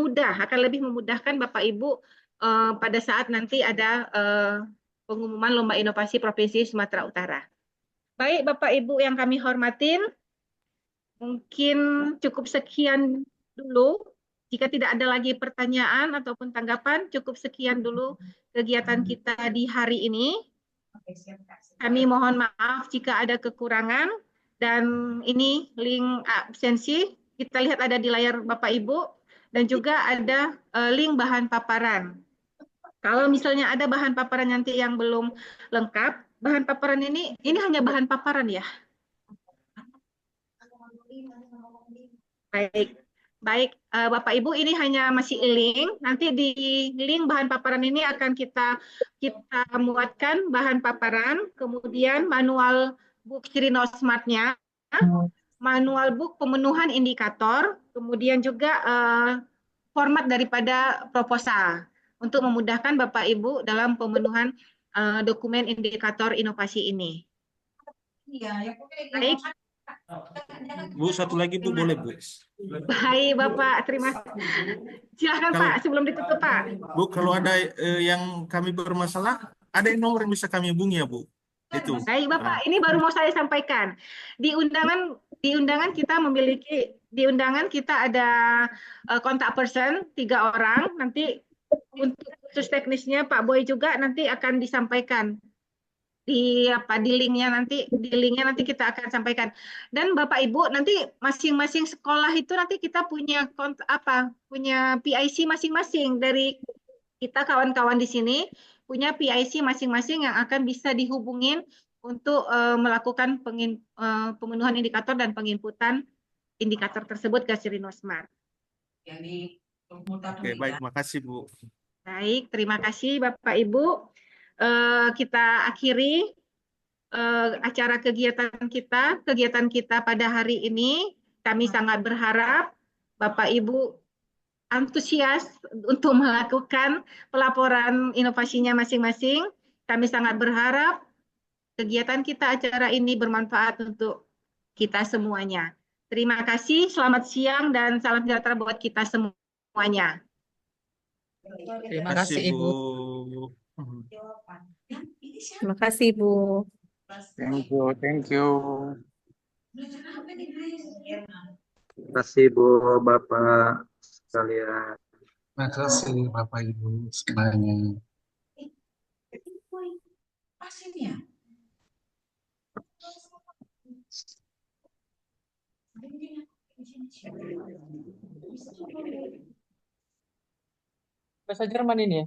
memudahkan Bapak Ibu pada saat nanti ada pengumuman lomba inovasi Provinsi Sumatera Utara. Baik Bapak Ibu yang kami hormatin, mungkin cukup sekian dulu. Jika tidak ada lagi pertanyaan ataupun tanggapan, cukup sekian dulu kegiatan kita di hari ini. Kami mohon maaf jika ada kekurangan, dan ini link absensi kita lihat ada di layar Bapak Ibu, dan juga ada link bahan paparan. Kalau misalnya ada bahan paparan nanti yang belum lengkap, bahan paparan ini hanya bahan paparan ya. Baik, Bapak Ibu, ini hanya masih link. Nanti di link bahan paparan ini akan kita muatkan bahan paparan, kemudian manual book Sirinop Smart-nya, manual book pemenuhan indikator, kemudian juga format daripada proposal untuk memudahkan Bapak Ibu dalam pemenuhan dokumen indikator inovasi ini. Baik. Bu, satu lagi Bu, boleh Bu? Baik Bapak, terima kasih. Silakan Pak, sebelum ditutup Pak. Bu, kalau ada yang kami bermasalah, ada nomor yang bisa kami hubungi ya Bu? Itu. Baik Bapak, ini baru mau saya sampaikan. Di undangan kita memiliki, di undangan kita ada kontak person 3 orang. Nanti untuk khusus teknisnya Pak Boy juga nanti akan disampaikan di linknya nanti kita akan sampaikan. Dan Bapak Ibu nanti masing-masing sekolah itu nanti kita punya punya PIC masing-masing dari kita kawan-kawan di sini punya PIC masing-masing yang akan bisa dihubungin untuk melakukan pemenuhan indikator dan penginputan indikator tersebut ke Sirinosmart. Oke, baik, makasih Bu. Baik, terima kasih Bapak Ibu. Kita akhiri acara kegiatan kita pada hari ini. Kami sangat berharap Bapak Ibu antusias untuk melakukan pelaporan inovasinya masing-masing. Kami sangat berharap kegiatan kita acara ini bermanfaat untuk kita semuanya. Terima kasih, selamat siang dan salam sejahtera buat kita semuanya. Terima kasih Ibu. Terima kasih, Bu. Thank you, thank you. Terima kasih Bu, Bapak sekalian. Terima kasih Bapak Ibu semuanya. Bahasa Jerman ini ya?